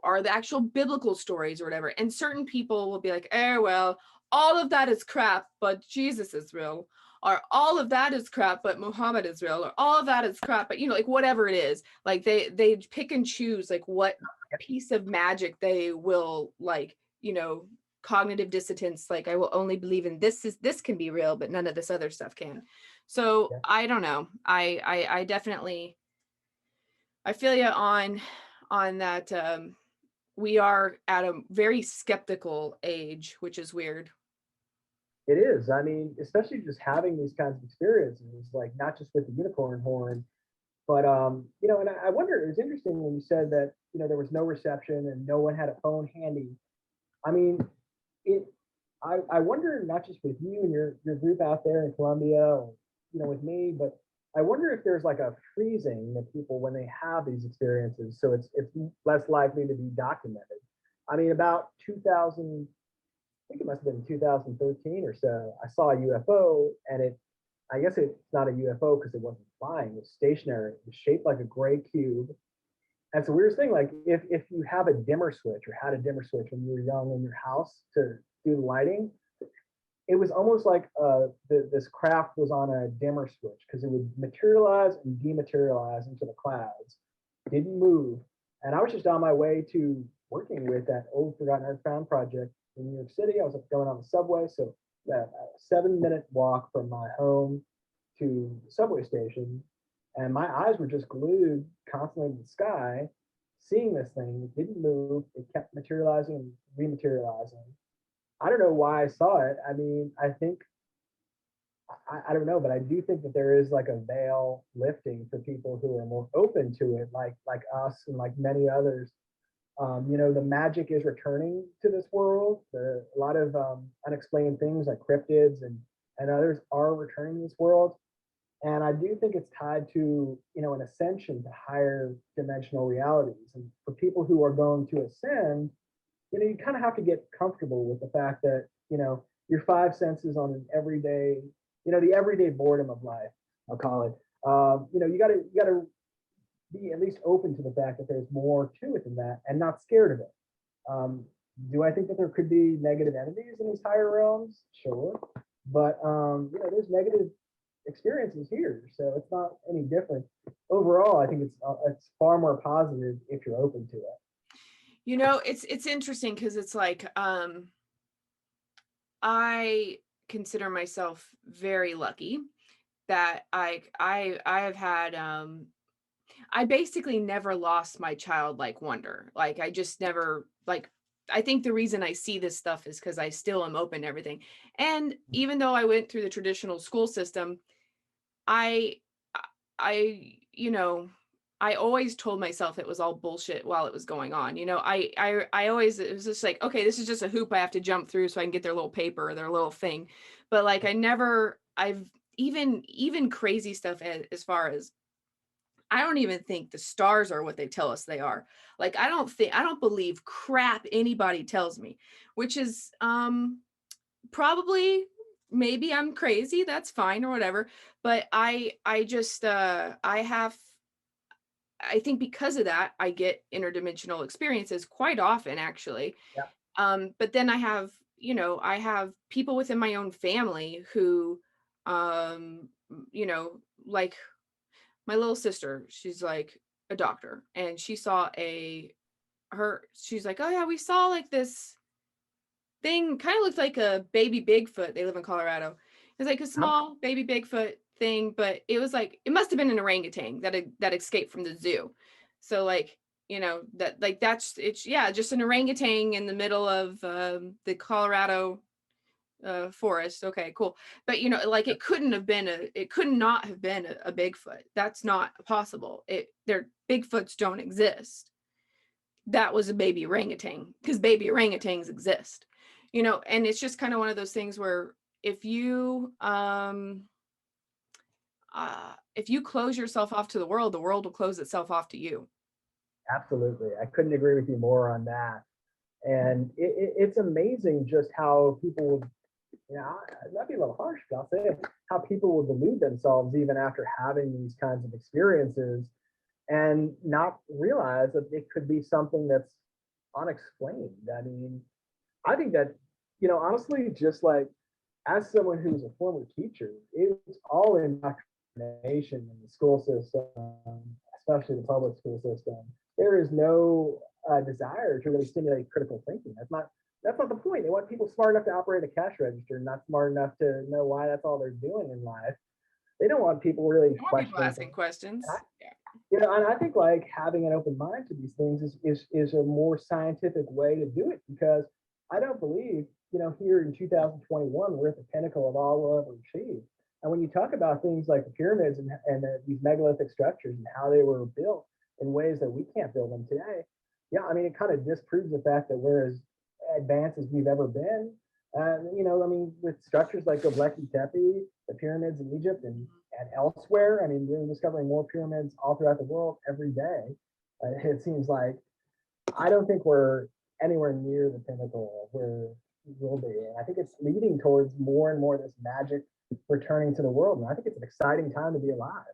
[SPEAKER 1] are the actual biblical stories or whatever. And certain people will be like, well, all of that is crap, but Jesus is real. Or all of that is crap, but Muhammad is real. Or all of that is crap, but like whatever it is, like they pick and choose like what piece of magic they will like, cognitive dissonance. Like, I will only believe in this can be real, but none of this other stuff can. So I don't know. I definitely, I feel you on that. We are at a very skeptical age, which is weird.
[SPEAKER 2] It is. I mean, especially just having these kinds of experiences, like not just with the unicorn horn, but and I wonder, it was interesting when you said that, there was no reception and no one had a phone handy. I mean, it I wonder, not just with you and your group out there in Colombia, or, with me, but I wonder if there's like a freezing that people when they have these experiences, so it's less likely to be documented. I mean, about 2000, I think it must have been 2013 or so, I saw a UFO, and I guess it's not a UFO because it wasn't flying, it was stationary, it was shaped like a gray cube. And it's a weird thing, like if you have a dimmer switch or had a dimmer switch when you were young in your house to do the lighting, it was almost like this craft was on a dimmer switch, because it would materialize and dematerialize into the clouds, didn't move. And I was just on my way to working with that old Forgotten Art Found project in New York City. I was going on the subway, so a 7-minute walk from my home to the subway station, and my eyes were just glued constantly to the sky, seeing this thing. It didn't move. It kept materializing and rematerializing. I don't know why I saw it. I mean, I think, I don't know, but I do think that there is like a veil lifting for people who are more open to it, like us and like many others. The magic is returning to this world. A lot of unexplained things like cryptids and others are returning to this world. And I do think it's tied to, an ascension to higher dimensional realities. And for people who are going to ascend, you kind of have to get comfortable with the fact that, your five senses on an everyday, the everyday boredom of life, I'll call it. You gotta be at least open to the fact that there's more to it than that, and not scared of it. Do I think that there could be negative entities in these higher realms? Sure. But there's negative experiences here, so it's not any different. Overall, I think it's far more positive if you're open to it.
[SPEAKER 1] It's interesting because it's like I consider myself very lucky that I have had I basically never lost my childlike wonder. Like, I just never, like, I think the reason I see this stuff is because I still am open to everything. And even though I went through the traditional school system, I I always told myself it was all bullshit while it was going on. I always, it was just like, okay, this is just a hoop I have to jump through so I can get their little paper or their little thing. But like, I've even crazy stuff as far as, I don't even think the stars are what they tell us they are. Like, I don't believe crap anybody tells me, which is probably, maybe I'm crazy, that's fine or whatever. But I just I think because of that, I get interdimensional experiences quite often, actually. But then I have people within my own family who, like my little sister, she's like a doctor, and she saw she's like, oh yeah, we saw like this thing, kind of looked like a baby Bigfoot. They live in Colorado. was like a small baby Bigfoot thing, but it was like, it must have been an orangutan that escaped from the zoo. So like, you know, that like it's yeah, just an orangutan in the middle of the Colorado forest. Okay, cool. But you know, like it could not have been a Bigfoot. That's not possible. Their Bigfoots don't exist. That was a baby orangutan, because baby orangutans exist, you know. And it's just kind of one of those things where if you close yourself off to the world will close itself off to you.
[SPEAKER 2] Absolutely. I couldn't agree with you more on that. And it's amazing just how people would, you know, that'd be a little harsh, but I'll say it, how people will delude themselves even after having these kinds of experiences and not realize that it could be something that's unexplained. I mean, I think that, you know, honestly, just like as someone who's a former teacher, it's all indoctrination in the school system, especially the public school system. There is no desire to really stimulate critical thinking. That's not the point. They want people smart enough to operate a cash register, not smart enough to know why that's all they're doing in life. They don't want people really
[SPEAKER 1] People asking questions. Yeah.
[SPEAKER 2] You know, and I think like having an open mind to these things is a more scientific way to do it, because I don't believe, you know, here in 2021 we're at the pinnacle of all we'll ever achieve. And when you talk about things like the pyramids and these megalithic structures and how they were built in ways that we can't build them today, yeah, I mean, it kind of disproves the fact that we're as advanced as we've ever been. You know, I mean, with structures like Göbekli Tepe, the pyramids in Egypt and elsewhere, I mean, we're discovering more pyramids all throughout the world every day. It seems like I don't think we're anywhere near the pinnacle of where we'll be. And I think it's leading towards more and more of this magic returning to the world. And I think it's an exciting time to be alive.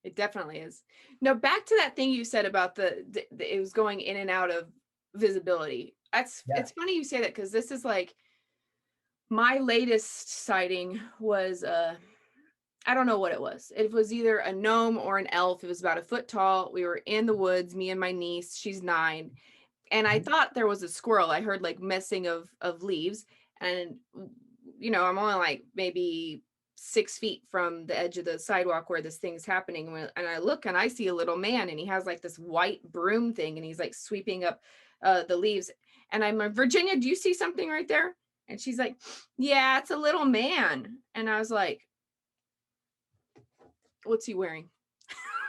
[SPEAKER 1] It definitely is. Now, back to that thing you said about it was going in and out of visibility. It's funny you say that, because this is like my latest sighting was I don't know what it was. It was either a gnome or an elf. It was about a foot tall. We were in the woods, me and my niece, she's 9. And I thought there was a squirrel. I heard like messing of leaves. And, you know, I'm only like maybe 6 feet from the edge of the sidewalk where this thing's happening. And I look and I see a little man, and he has like this white broom thing, and he's like sweeping up the leaves. And I'm like, Virginia, do you see something right there? And she's like, yeah, it's a little man. And I was like, what's he wearing?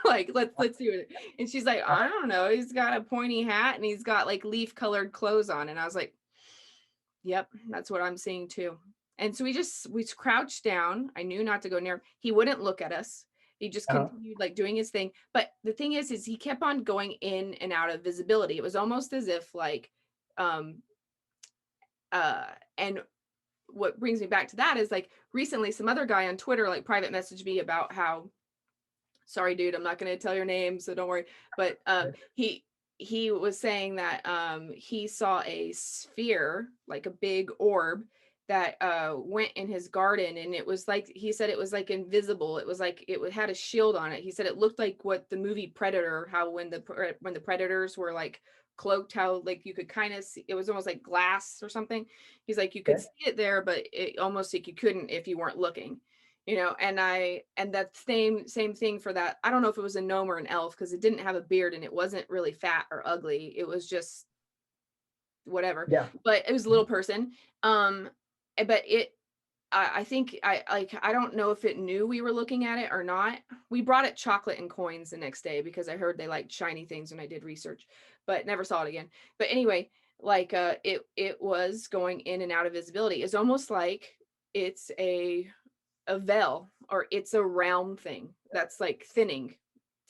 [SPEAKER 1] Like, let's see what and she's like, I don't know, he's got a pointy hat and he's got like leaf colored clothes on. And I was like, yep, that's what I'm seeing too. And so we crouched down. I knew not to go near him. He wouldn't look at us. He just continued like doing his thing. But the thing is he kept on going in and out of visibility. It was almost as if like and what brings me back to that is like recently some other guy on Twitter like private messaged me about how, sorry dude, I'm not going to tell your name, so don't worry, but he was saying that he saw a sphere, like a big orb that went in his garden, and it was like, he said it was like invisible. It was like it had a shield on it. He said it looked like what the movie Predator, how when the predators were like cloaked, how like you could kind of see, it was almost like glass or something. He's like you could see it there, but it almost like you couldn't if you weren't looking, you know. And that same thing for that. I don't know if it was a gnome or an elf, because it didn't have a beard and it wasn't really fat or ugly. It was just whatever.
[SPEAKER 2] Yeah.
[SPEAKER 1] But it was a little person. But I think I don't know if it knew we were looking at it or not. We brought it chocolate and coins the next day because I heard they liked shiny things when I did research, but never saw it again. But anyway, like it was going in and out of visibility. It's almost like it's a veil, or it's a realm thing that's like thinning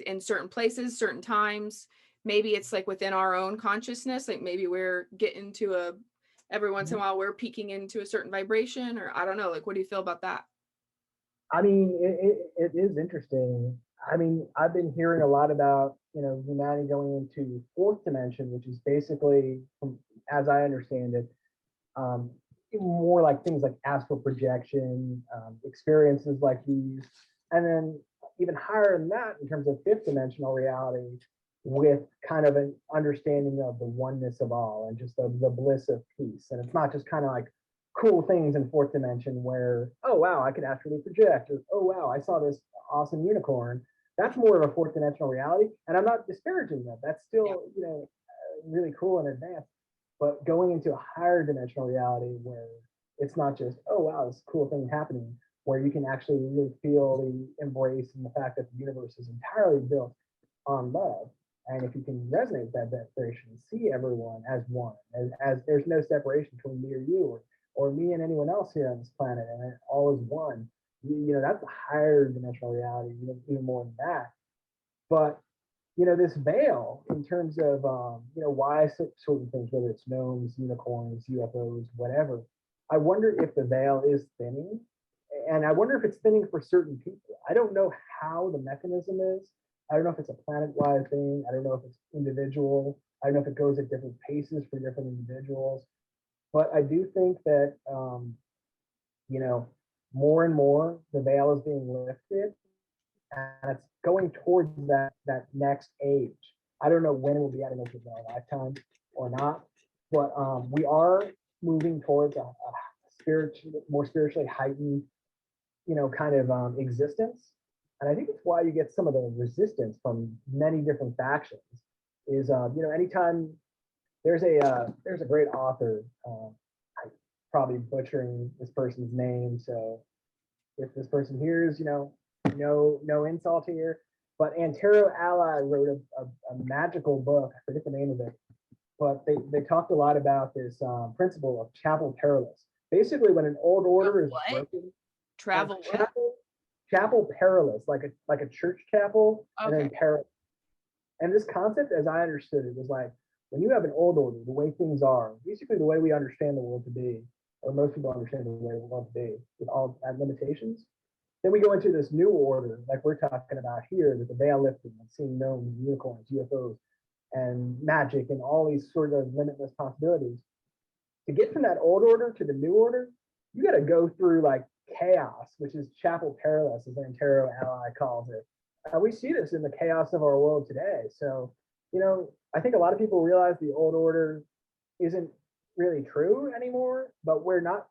[SPEAKER 1] in certain places, certain times. Maybe it's like within our own consciousness, like maybe we're getting to every once in a while we're peeking into a certain vibration, or I don't know, like what do you feel about that?
[SPEAKER 2] I mean, it is interesting. I mean, I've been hearing a lot about, you know, humanity going into fourth dimension, which is basically, as I understand it, more like things like astral projection, experiences like these, and then even higher than that in terms of fifth dimensional reality, with kind of an understanding of the oneness of all and just the bliss of peace. And it's not just kind of like cool things in fourth dimension where, oh wow, I could actually project, or oh wow, I saw this awesome unicorn. That's more of a fourth dimensional reality, and I'm not disparaging that. That's
[SPEAKER 1] Yeah.
[SPEAKER 2] still, really cool and advanced. But going into a higher dimensional reality where it's not just, oh wow, this cool thing happening, where you can actually really feel the embrace and the fact that the universe is entirely built on love. And if you can resonate that vibration, see everyone as one, as there's no separation between me or you, or me and anyone else here on this planet, and it all is one. That's a higher dimensional reality, even more than that. But this veil in terms of why certain things, whether it's gnomes, unicorns, UFOs, whatever. I wonder if the veil is thinning, and I wonder if it's thinning for certain people. I don't know how the mechanism is. I don't know if it's a planet-wide thing. I don't know if it's individual. I don't know if it goes at different paces for different individuals. But I do think that more and more the veil is being lifted, and it's going towards that next age. I don't know when it will be. I don't know if it's our lifetime or not, but we are moving towards a more spiritually heightened, kind of existence. And I think it's why you get some of the resistance from many different factions. Is anytime there's a great author. I'm probably butchering this person's name, so if this person hears, no insult here. But Antero Ally wrote a magical book. I forget the name of it, but they talked a lot about this principle of chapel perilous. Basically, when an old order is broken,
[SPEAKER 1] Travel
[SPEAKER 2] chapel perilous, like a church chapel, and then perilous. And this concept, as I understood it, was like when you have an old order, the way things are, basically the way we understand the world to be, or most people understand the way the world to be, with all that limitations. Then we go into this new order, like we're talking about here, with the veil lifting and seeing gnomes, unicorns, UFOs, and magic, and all these sort of limitless possibilities. To get from that old order to the new order, you got to go through like chaos, which is chapel perilous, as Antero Ally calls it. We see this in the chaos of our world today. So, I think a lot of people realize the old order isn't really true anymore, but we're not,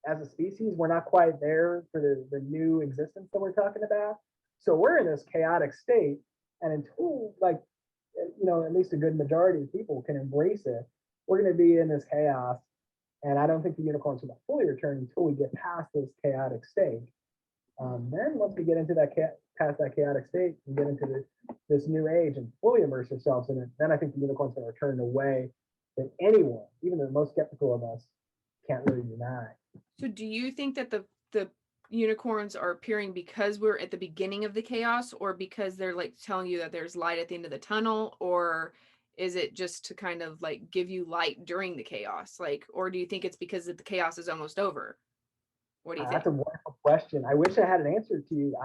[SPEAKER 2] as a species, we're not quite there for the new existence that we're talking about. So we're in this chaotic state, and until at least a good majority of people can embrace it, we're going to be in this chaos. And I don't think the unicorns will fully return until we get past this chaotic state. Then once we get into past that chaotic state and get into this new age and fully immerse ourselves in it, then I think the unicorns will return in a way that anyone, even the most skeptical of us, can't really deny.
[SPEAKER 1] So do you think that the unicorns are appearing because we're at the beginning of the chaos, or because they're like telling you that there's light at the end of the tunnel, or is it just to kind of like give you light during the chaos? Or do you think it's because the chaos is almost over? What do you think?
[SPEAKER 2] That's a wonderful question. I wish I had an answer to you.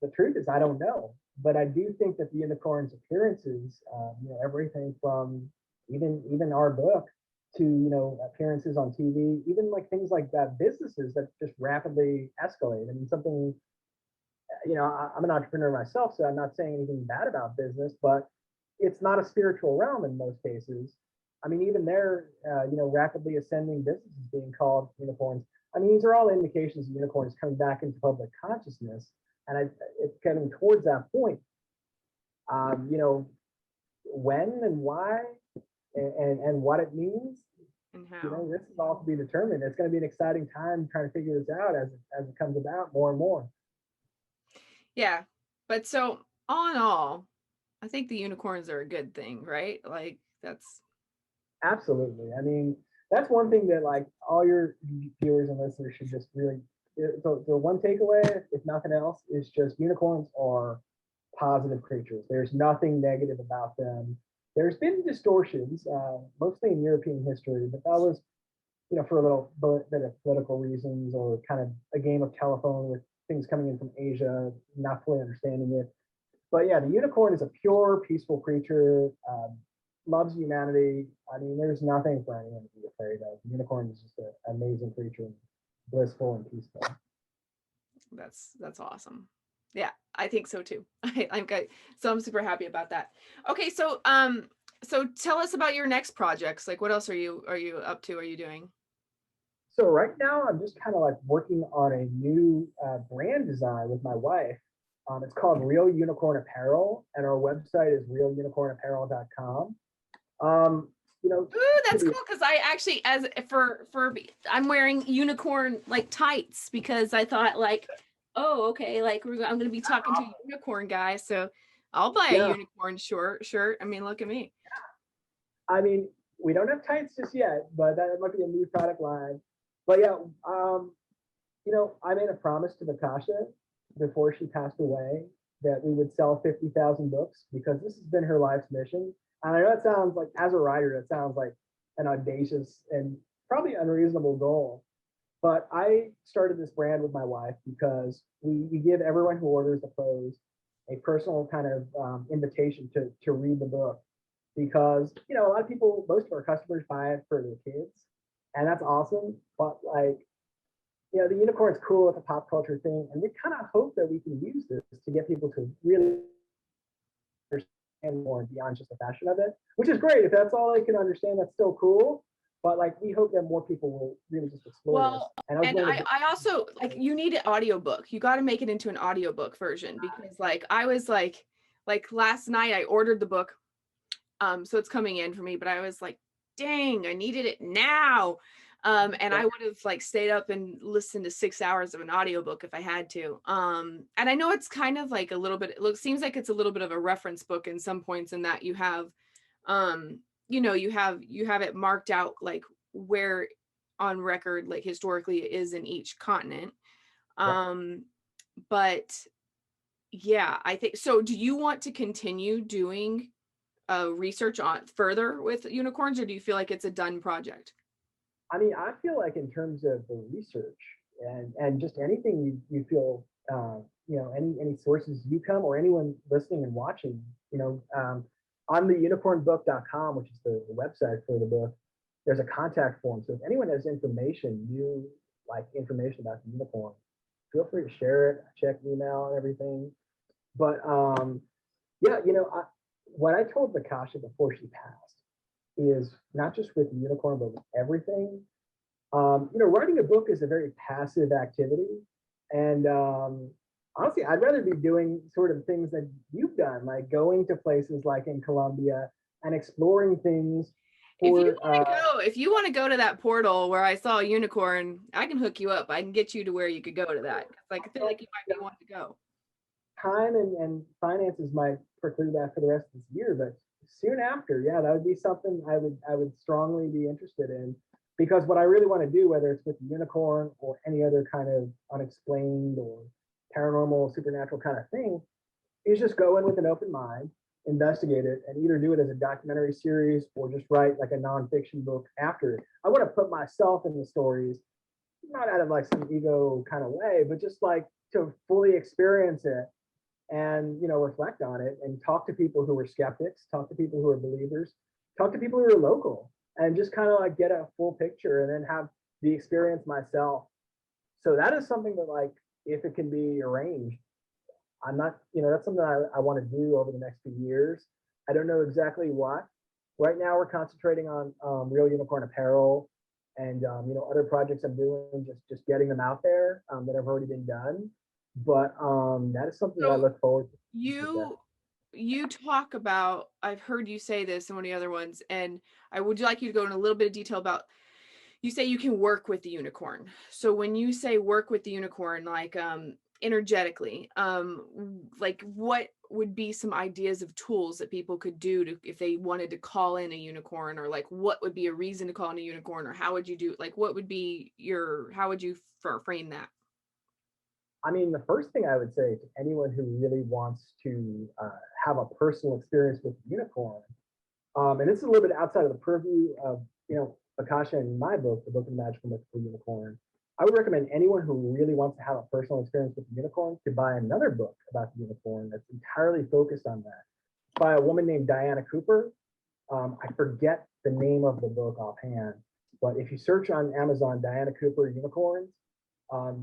[SPEAKER 2] The truth is, I don't know. But I do think that the unicorn's appearances, everything from even our book to, appearances on TV, even like things like that, businesses that just rapidly escalate. I mean, something, I'm an entrepreneur myself, so I'm not saying anything bad about business, but it's not a spiritual realm in most cases. I mean, even there, rapidly ascending businesses being called unicorns. I mean, these are all indications of unicorns coming back into public consciousness, and it's getting towards that point. When and why, and what it means,
[SPEAKER 1] And how?
[SPEAKER 2] this is all to be determined. It's going to be an exciting time trying to figure this out as it comes about more and more.
[SPEAKER 1] Yeah, but so all in all, I think the unicorns are a good thing, right? Like that's
[SPEAKER 2] Absolutely. I mean, that's one thing that like all your viewers and listeners should just really. The one takeaway, if nothing else, is just unicorns are positive creatures. There's nothing negative about them. There's been distortions, mostly in European history, but that was, for a little bit of political reasons, or kind of a game of telephone with things coming in from Asia, not fully understanding it. But yeah, the unicorn is a pure, peaceful creature, loves humanity. I mean, there's nothing for anyone to be afraid of. The unicorn is just an amazing creature, blissful and peaceful.
[SPEAKER 1] that's awesome. Yeah, I think so too. I'm super happy about that. Okay, so so tell us about your next projects. Like, what else are you up to? Are you doing?
[SPEAKER 2] So right now I'm just kind of like working on a new brand design with my wife. It's called Real Unicorn Apparel, and our website is realunicornapparel.com. You know,
[SPEAKER 1] Ooh, that's cool, because I actually, as for I'm wearing unicorn like tights, because I thought like, oh, okay, like I'm gonna be talking to a unicorn guy, so I'll buy a unicorn shirt. I mean, look at me.
[SPEAKER 2] I mean, we don't have tights just yet, but that might be a new product line. But yeah, you know, I made a promise to Vakasha before she passed away that we would sell 50,000 books, because this has been her life's mission. And I know it sounds like, as a writer, it sounds like an audacious and probably unreasonable goal. But I started this brand with my wife because we give everyone who orders the clothes a personal kind of invitation to read the book. Because, you know, a lot of people, most of our customers buy it for their kids, and that's awesome. But like, you know, the unicorn's cool with the pop culture thing, and we kind of hope that we can use this to get people to really understand more beyond just the fashion of it, which is great. If that's all they can understand, that's still cool. But like, we hope that more people will really just explore this.
[SPEAKER 1] And I also like, you need an audiobook. You got to make it into an audiobook version, because like I was like last night I ordered the book, so it's coming in for me, but I was like, dang, I needed it now. And I would have like stayed up and listened to 6 hours of an audiobook if I had to. And I know it's kind of like a little bit, seems like it's a little bit of a reference book in some points, in that you have, you know, you have it marked out like where on record, like historically it is in each continent. But yeah, I think so. Do you want to continue doing research on further with unicorns, or do you feel like it's a done project?
[SPEAKER 2] I mean, I feel like in terms of the research and just anything you feel, you know, any sources you come, or anyone listening and watching, you know, on the unicornbook.com, which is the website for the book, there's a contact form. So if anyone has information, like information about the unicorn, feel free to share it. Check email and everything. But yeah, you know, what I told Vakasha before she passed is not just with the unicorn, but with everything. You know, writing a book is a very passive activity. And honestly, I'd rather be doing sort of things that you've done, like going to places like in Colombia and exploring things.
[SPEAKER 1] If you want to go to that portal where I saw a unicorn, I can hook you up. I can get you to where you could go to that. Like, I feel like you might be wanting to go.
[SPEAKER 2] Time and finances might preclude that for the rest of this year, but soon after, yeah, that would be something I would strongly be interested in, because what I really want to do, whether it's with the unicorn or any other kind of unexplained or paranormal, supernatural kind of thing, is just go in with an open mind, investigate it, and either do it as a documentary series or just write like a nonfiction book after. I want to put myself in the stories, not out of like some ego kind of way, but just like to fully experience it and, you know, reflect on it and talk to people who are skeptics, talk to people who are believers, talk to people who are local, and just kind of like get a full picture and then have the experience myself. So that is something that, like, if it can be arranged, I'm not, you know, that's something I want to do over the next few years. I don't know exactly what. Right now we're concentrating on Real Unicorn Apparel and, you know, other projects I'm doing, just getting them out there that have already been done. But that is something that I look forward to.
[SPEAKER 1] You talk about, I've heard you say this in one of the other ones, and I would like you to go in a little bit of detail about, you say you can work with the unicorn. So when you say work with the unicorn, like energetically, like what would be some ideas of tools that people could do to, if they wanted to call in a unicorn, or like what would be a reason to call in a unicorn, or how would you do, like what would be how would you frame that?
[SPEAKER 2] I mean, the first thing I would say to anyone who really wants to have a personal experience with the unicorn, and this is a little bit outside of the purview of, you know, Vakasha and my book, the Book of the Magical Mythical Unicorn, I would recommend anyone who really wants to have a personal experience with the unicorn to buy another book about the unicorn that's entirely focused on that. It's by a woman named Diana Cooper. I forget the name of the book offhand, but if you search on Amazon, Diana Cooper Unicorns,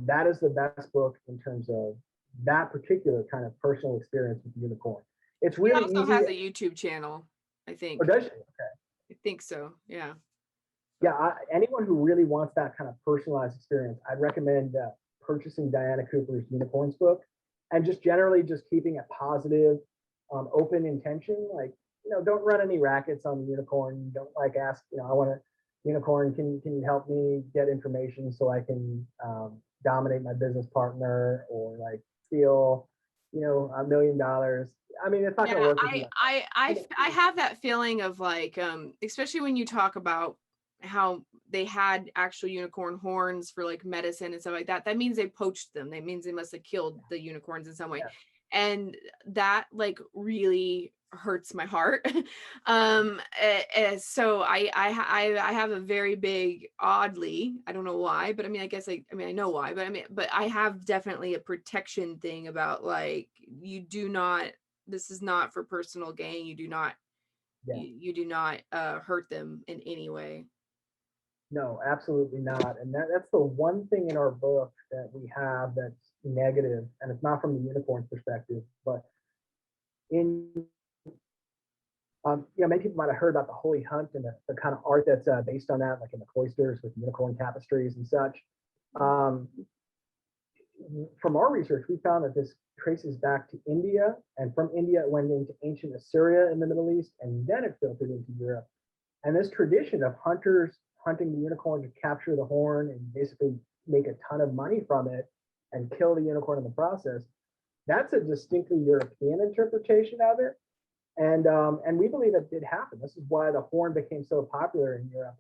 [SPEAKER 2] that is the best book in terms of that particular kind of personal experience with the unicorn. It's really
[SPEAKER 1] She also
[SPEAKER 2] easy.
[SPEAKER 1] has a YouTube channel, I think.
[SPEAKER 2] Oh, does she? Okay.
[SPEAKER 1] I think so. Yeah.
[SPEAKER 2] Yeah, anyone who really wants that kind of personalized experience, I'd recommend purchasing Diana Cooper's Unicorns book, and just generally just keeping a positive, open intention. Like, don't run any rackets on the unicorn. Don't like ask, I want a unicorn. Can you help me get information so I can dominate my business partner, or like steal, $1 million. I mean, it's not going to work with you.
[SPEAKER 1] I have that feeling of like, especially when you talk about how they had actual unicorn horns for like medicine and stuff like that. That means they poached them. That means they must have killed the unicorns in some way. Yeah. And that like really hurts my heart. So I have a very big, oddly, I don't know why, but I mean, I know why, but I have definitely a protection thing about like, this is not for personal gain. You do not, you do not hurt them in any way.
[SPEAKER 2] No, absolutely not. And that's the one thing in our book that we have that's negative, and it's not from the unicorn perspective, but in many people might have heard about the Holy Hunt and the kind of art that's based on that, like in the cloisters with unicorn tapestries and such. From our research, we found that this traces back to India, and from India it went into ancient Assyria in the Middle East, and then it filtered into Europe. And this tradition of hunters hunting the unicorn to capture the horn and basically make a ton of money from it and kill the unicorn in the process, that's a distinctly European interpretation of it. And we believe it did happen. This is why the horn became so popular in Europe.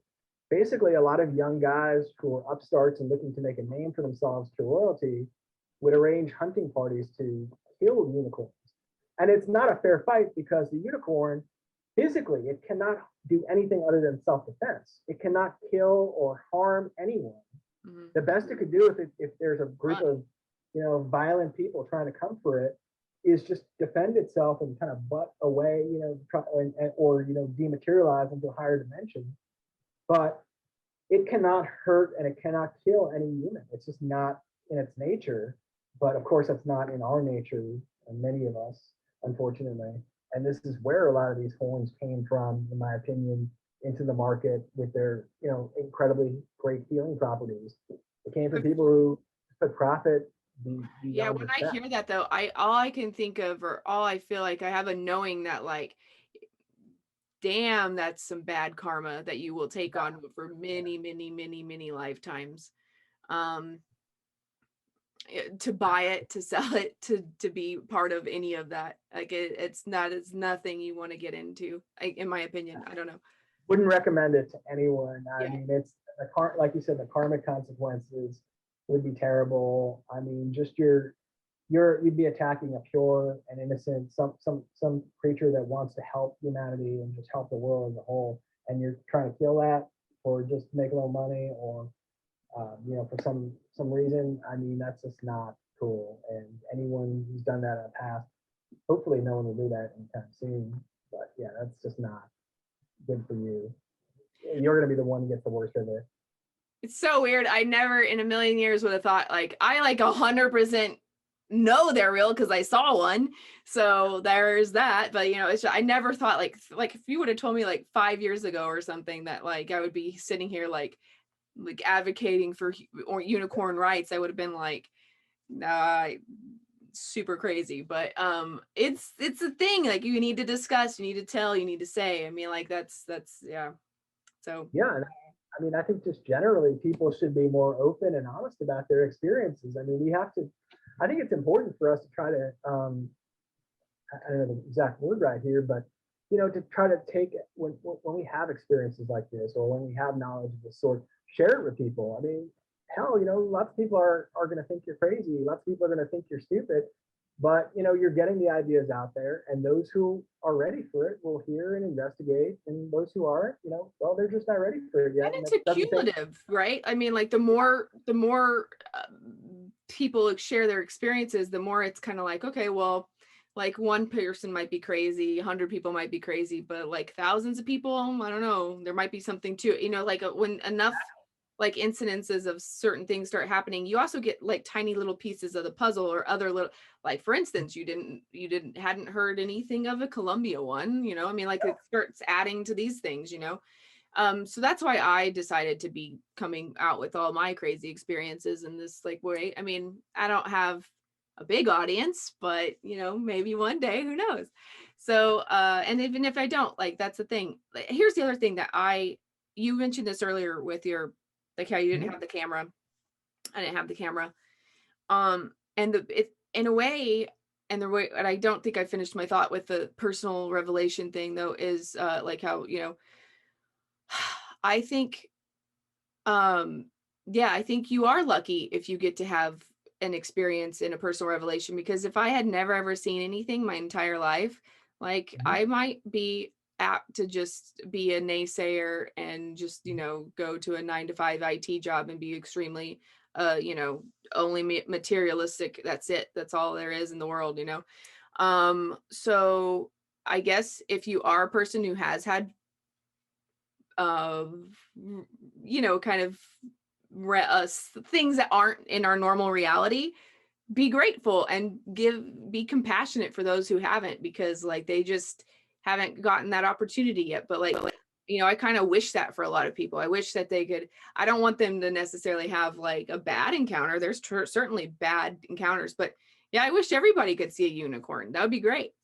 [SPEAKER 2] Basically, a lot of young guys who were upstarts and looking to make a name for themselves to royalty would arrange hunting parties to kill unicorns. And it's not a fair fight, because the unicorn, physically, it cannot do anything other than self-defense. It cannot kill or harm anyone. Mm-hmm. The best it could do if there's a group of violent people trying to come for it is just defend itself and kind of butt away, or dematerialize into a higher dimension. But it cannot hurt and it cannot kill any human. It's just not in its nature. But of course, that's not in our nature, and many of us, unfortunately. And this is where a lot of these horns came from, in my opinion, into the market with their, incredibly great healing properties. It came from people who put profit.
[SPEAKER 1] Yeah, when I hear that though, all I can think of, or all I feel like I have a knowing that like, damn, that's some bad karma that you will take on for many, many, many, many lifetimes. To buy it, to sell it, to be part of any of that, like it's nothing you want to get into, in my opinion. I don't know.
[SPEAKER 2] Wouldn't recommend it to anyone. I mean, it's like you said, the karmic consequences would be terrible. I mean, just you'd be attacking a pure and innocent, some creature that wants to help humanity and just help the world as a whole, and you're trying to kill that or just make a little money, or for some reason. I mean, that's just not cool. And anyone who's done that in the past, hopefully no one will do that anytime soon. But yeah, that's just not good for you. You're going to be the one who gets the worst of it.
[SPEAKER 1] It's so weird. I never in a million years would have thought, like, I like 100% know they're real because I saw one. So there's that. But it's just, I never thought like if you would have told me like 5 years ago or something that like I would be sitting here like advocating for unicorn rights, I would have been like, nah, super crazy. But it's a thing, like you need to discuss, you need to tell, you need to say. I mean, like that's yeah. So
[SPEAKER 2] yeah, I mean, I think just generally people should be more open and honest about their experiences. I mean, I think it's important for us to try to I don't know the exact word right here, but to try to take it when we have experiences like this, or when we have knowledge of this sort, share it with people. I mean, hell, lots of people are going to think you're crazy. Lots of people are going to think you're stupid, but you're getting the ideas out there, and those who are ready for it will hear and investigate, and those who aren't, well, they're just not ready for it yet.
[SPEAKER 1] And it's cumulative, right? I mean, like the more people share their experiences, the more it's kind of like, okay, well, like one person might be crazy, 100 people might be crazy, but like thousands of people, I don't know, there might be something to it, like when enough like incidences of certain things start happening, you also get like tiny little pieces of the puzzle, or other little, like for instance, you hadn't heard anything of a Columbia one, I mean, like it starts adding to these things, So that's why I decided to be coming out with all my crazy experiences in this like way. I mean, I don't have a big audience, but you know, maybe one day, who knows? So, and even if I don't, like, that's the thing. Like, here's the other thing that you mentioned this earlier with your, like how you didn't
[SPEAKER 2] Mhm.
[SPEAKER 1] have the camera. I didn't have the camera. And it in a way, and the way, and I don't think I finished my thought with the personal revelation thing though, is like how, you know, I think, um, yeah, I think you are lucky if you get to have an experience in a personal revelation, because if I had never ever seen anything my entire life, like
[SPEAKER 2] Mhm.
[SPEAKER 1] I might be apt to just be a naysayer and just, you know, go to a 9 to 5 IT job and be extremely, you know, only materialistic. That's it. That's all there is in the world, you know? So I guess if you are a person who has had of, you know, kind of things that aren't in our normal reality, be grateful and be compassionate for those who haven't, because like they just haven't gotten that opportunity yet. But like, you know, I kind of wish that for a lot of people. I wish that they could, I don't want them to necessarily have like a bad encounter. There's certainly bad encounters, but yeah, I wish everybody could see a unicorn. That would be great.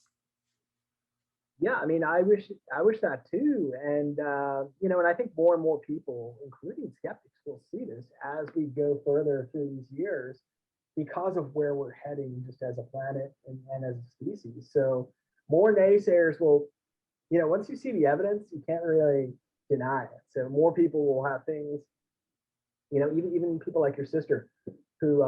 [SPEAKER 2] Yeah, I mean, I wish that too, and you know, and I think more and more people, including skeptics, will see this as we go further through these years, because of where we're heading, just as a planet and as a species. So more naysayers will, you know, once you see the evidence, you can't really deny it. So more people will have things, you know, even people like your sister, who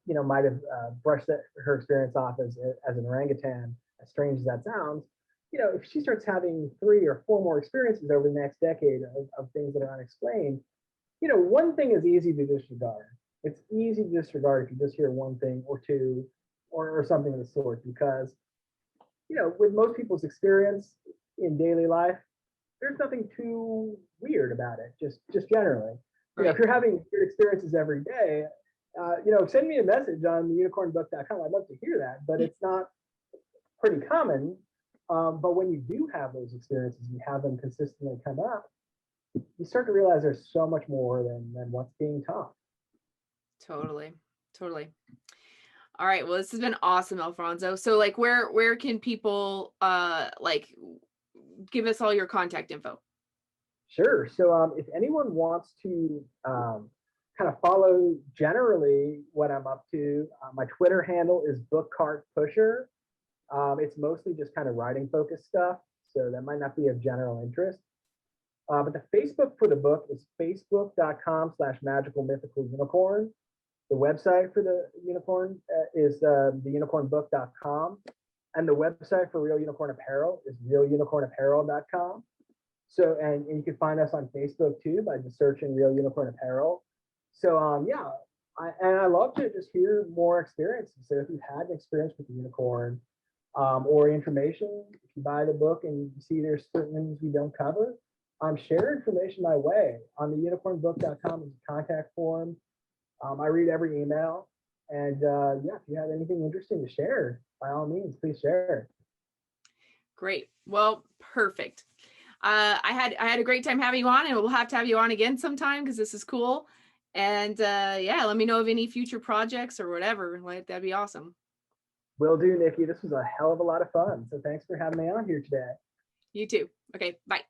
[SPEAKER 2] you know, might have brushed her experience off as an orangutan, as strange as that sounds. You know, if she starts having 3 or 4 more experiences over the next decade of things that are unexplained, you know, one thing is easy to disregard. It's easy to disregard if you just hear one thing or two, or something of the sort, because you know, with most people's experience in daily life, there's nothing too weird about it. Just generally, you know, if
[SPEAKER 1] Right.
[SPEAKER 2] you're having weird experiences every day, you know, send me a message on the unicornbook.com. I'd love to hear that, but it's not pretty common. But when you do have those experiences, you have them consistently come up, you start to realize there's so much more than what's being taught.
[SPEAKER 1] Totally. Totally. All right. Well, this has been awesome, Alfonso. So like where can people like give us all your contact info?
[SPEAKER 2] Sure. So if anyone wants to kind of follow generally what I'm up to, my Twitter handle is bookcartpusher. It's mostly just kind of writing focused stuff, so that might not be of general interest. But the Facebook for the book is facebook.com/magical mythical unicorn. The website for the unicorn is theunicornbook.com. And the website for Real Unicorn Apparel is realunicornapparel.com. So, and you can find us on Facebook too by just searching Real Unicorn Apparel. So, yeah, I love to just hear more experiences. So, if you've had an experience with the unicorn, or information, if you buy the book and you see there's certain things we don't cover, share information my way on the unicornbook.com is a contact form. I read every email, and yeah, if you have anything interesting to share, by all means, please share.
[SPEAKER 1] Great. Well, perfect. I had a great time having you on, and we'll have to have you on again sometime because this is cool. And yeah, let me know of any future projects or whatever. Like, that'd be awesome.
[SPEAKER 2] Will do, Nikki. This was a hell of a lot of fun. So thanks for having me on here today.
[SPEAKER 1] You too. Okay, bye.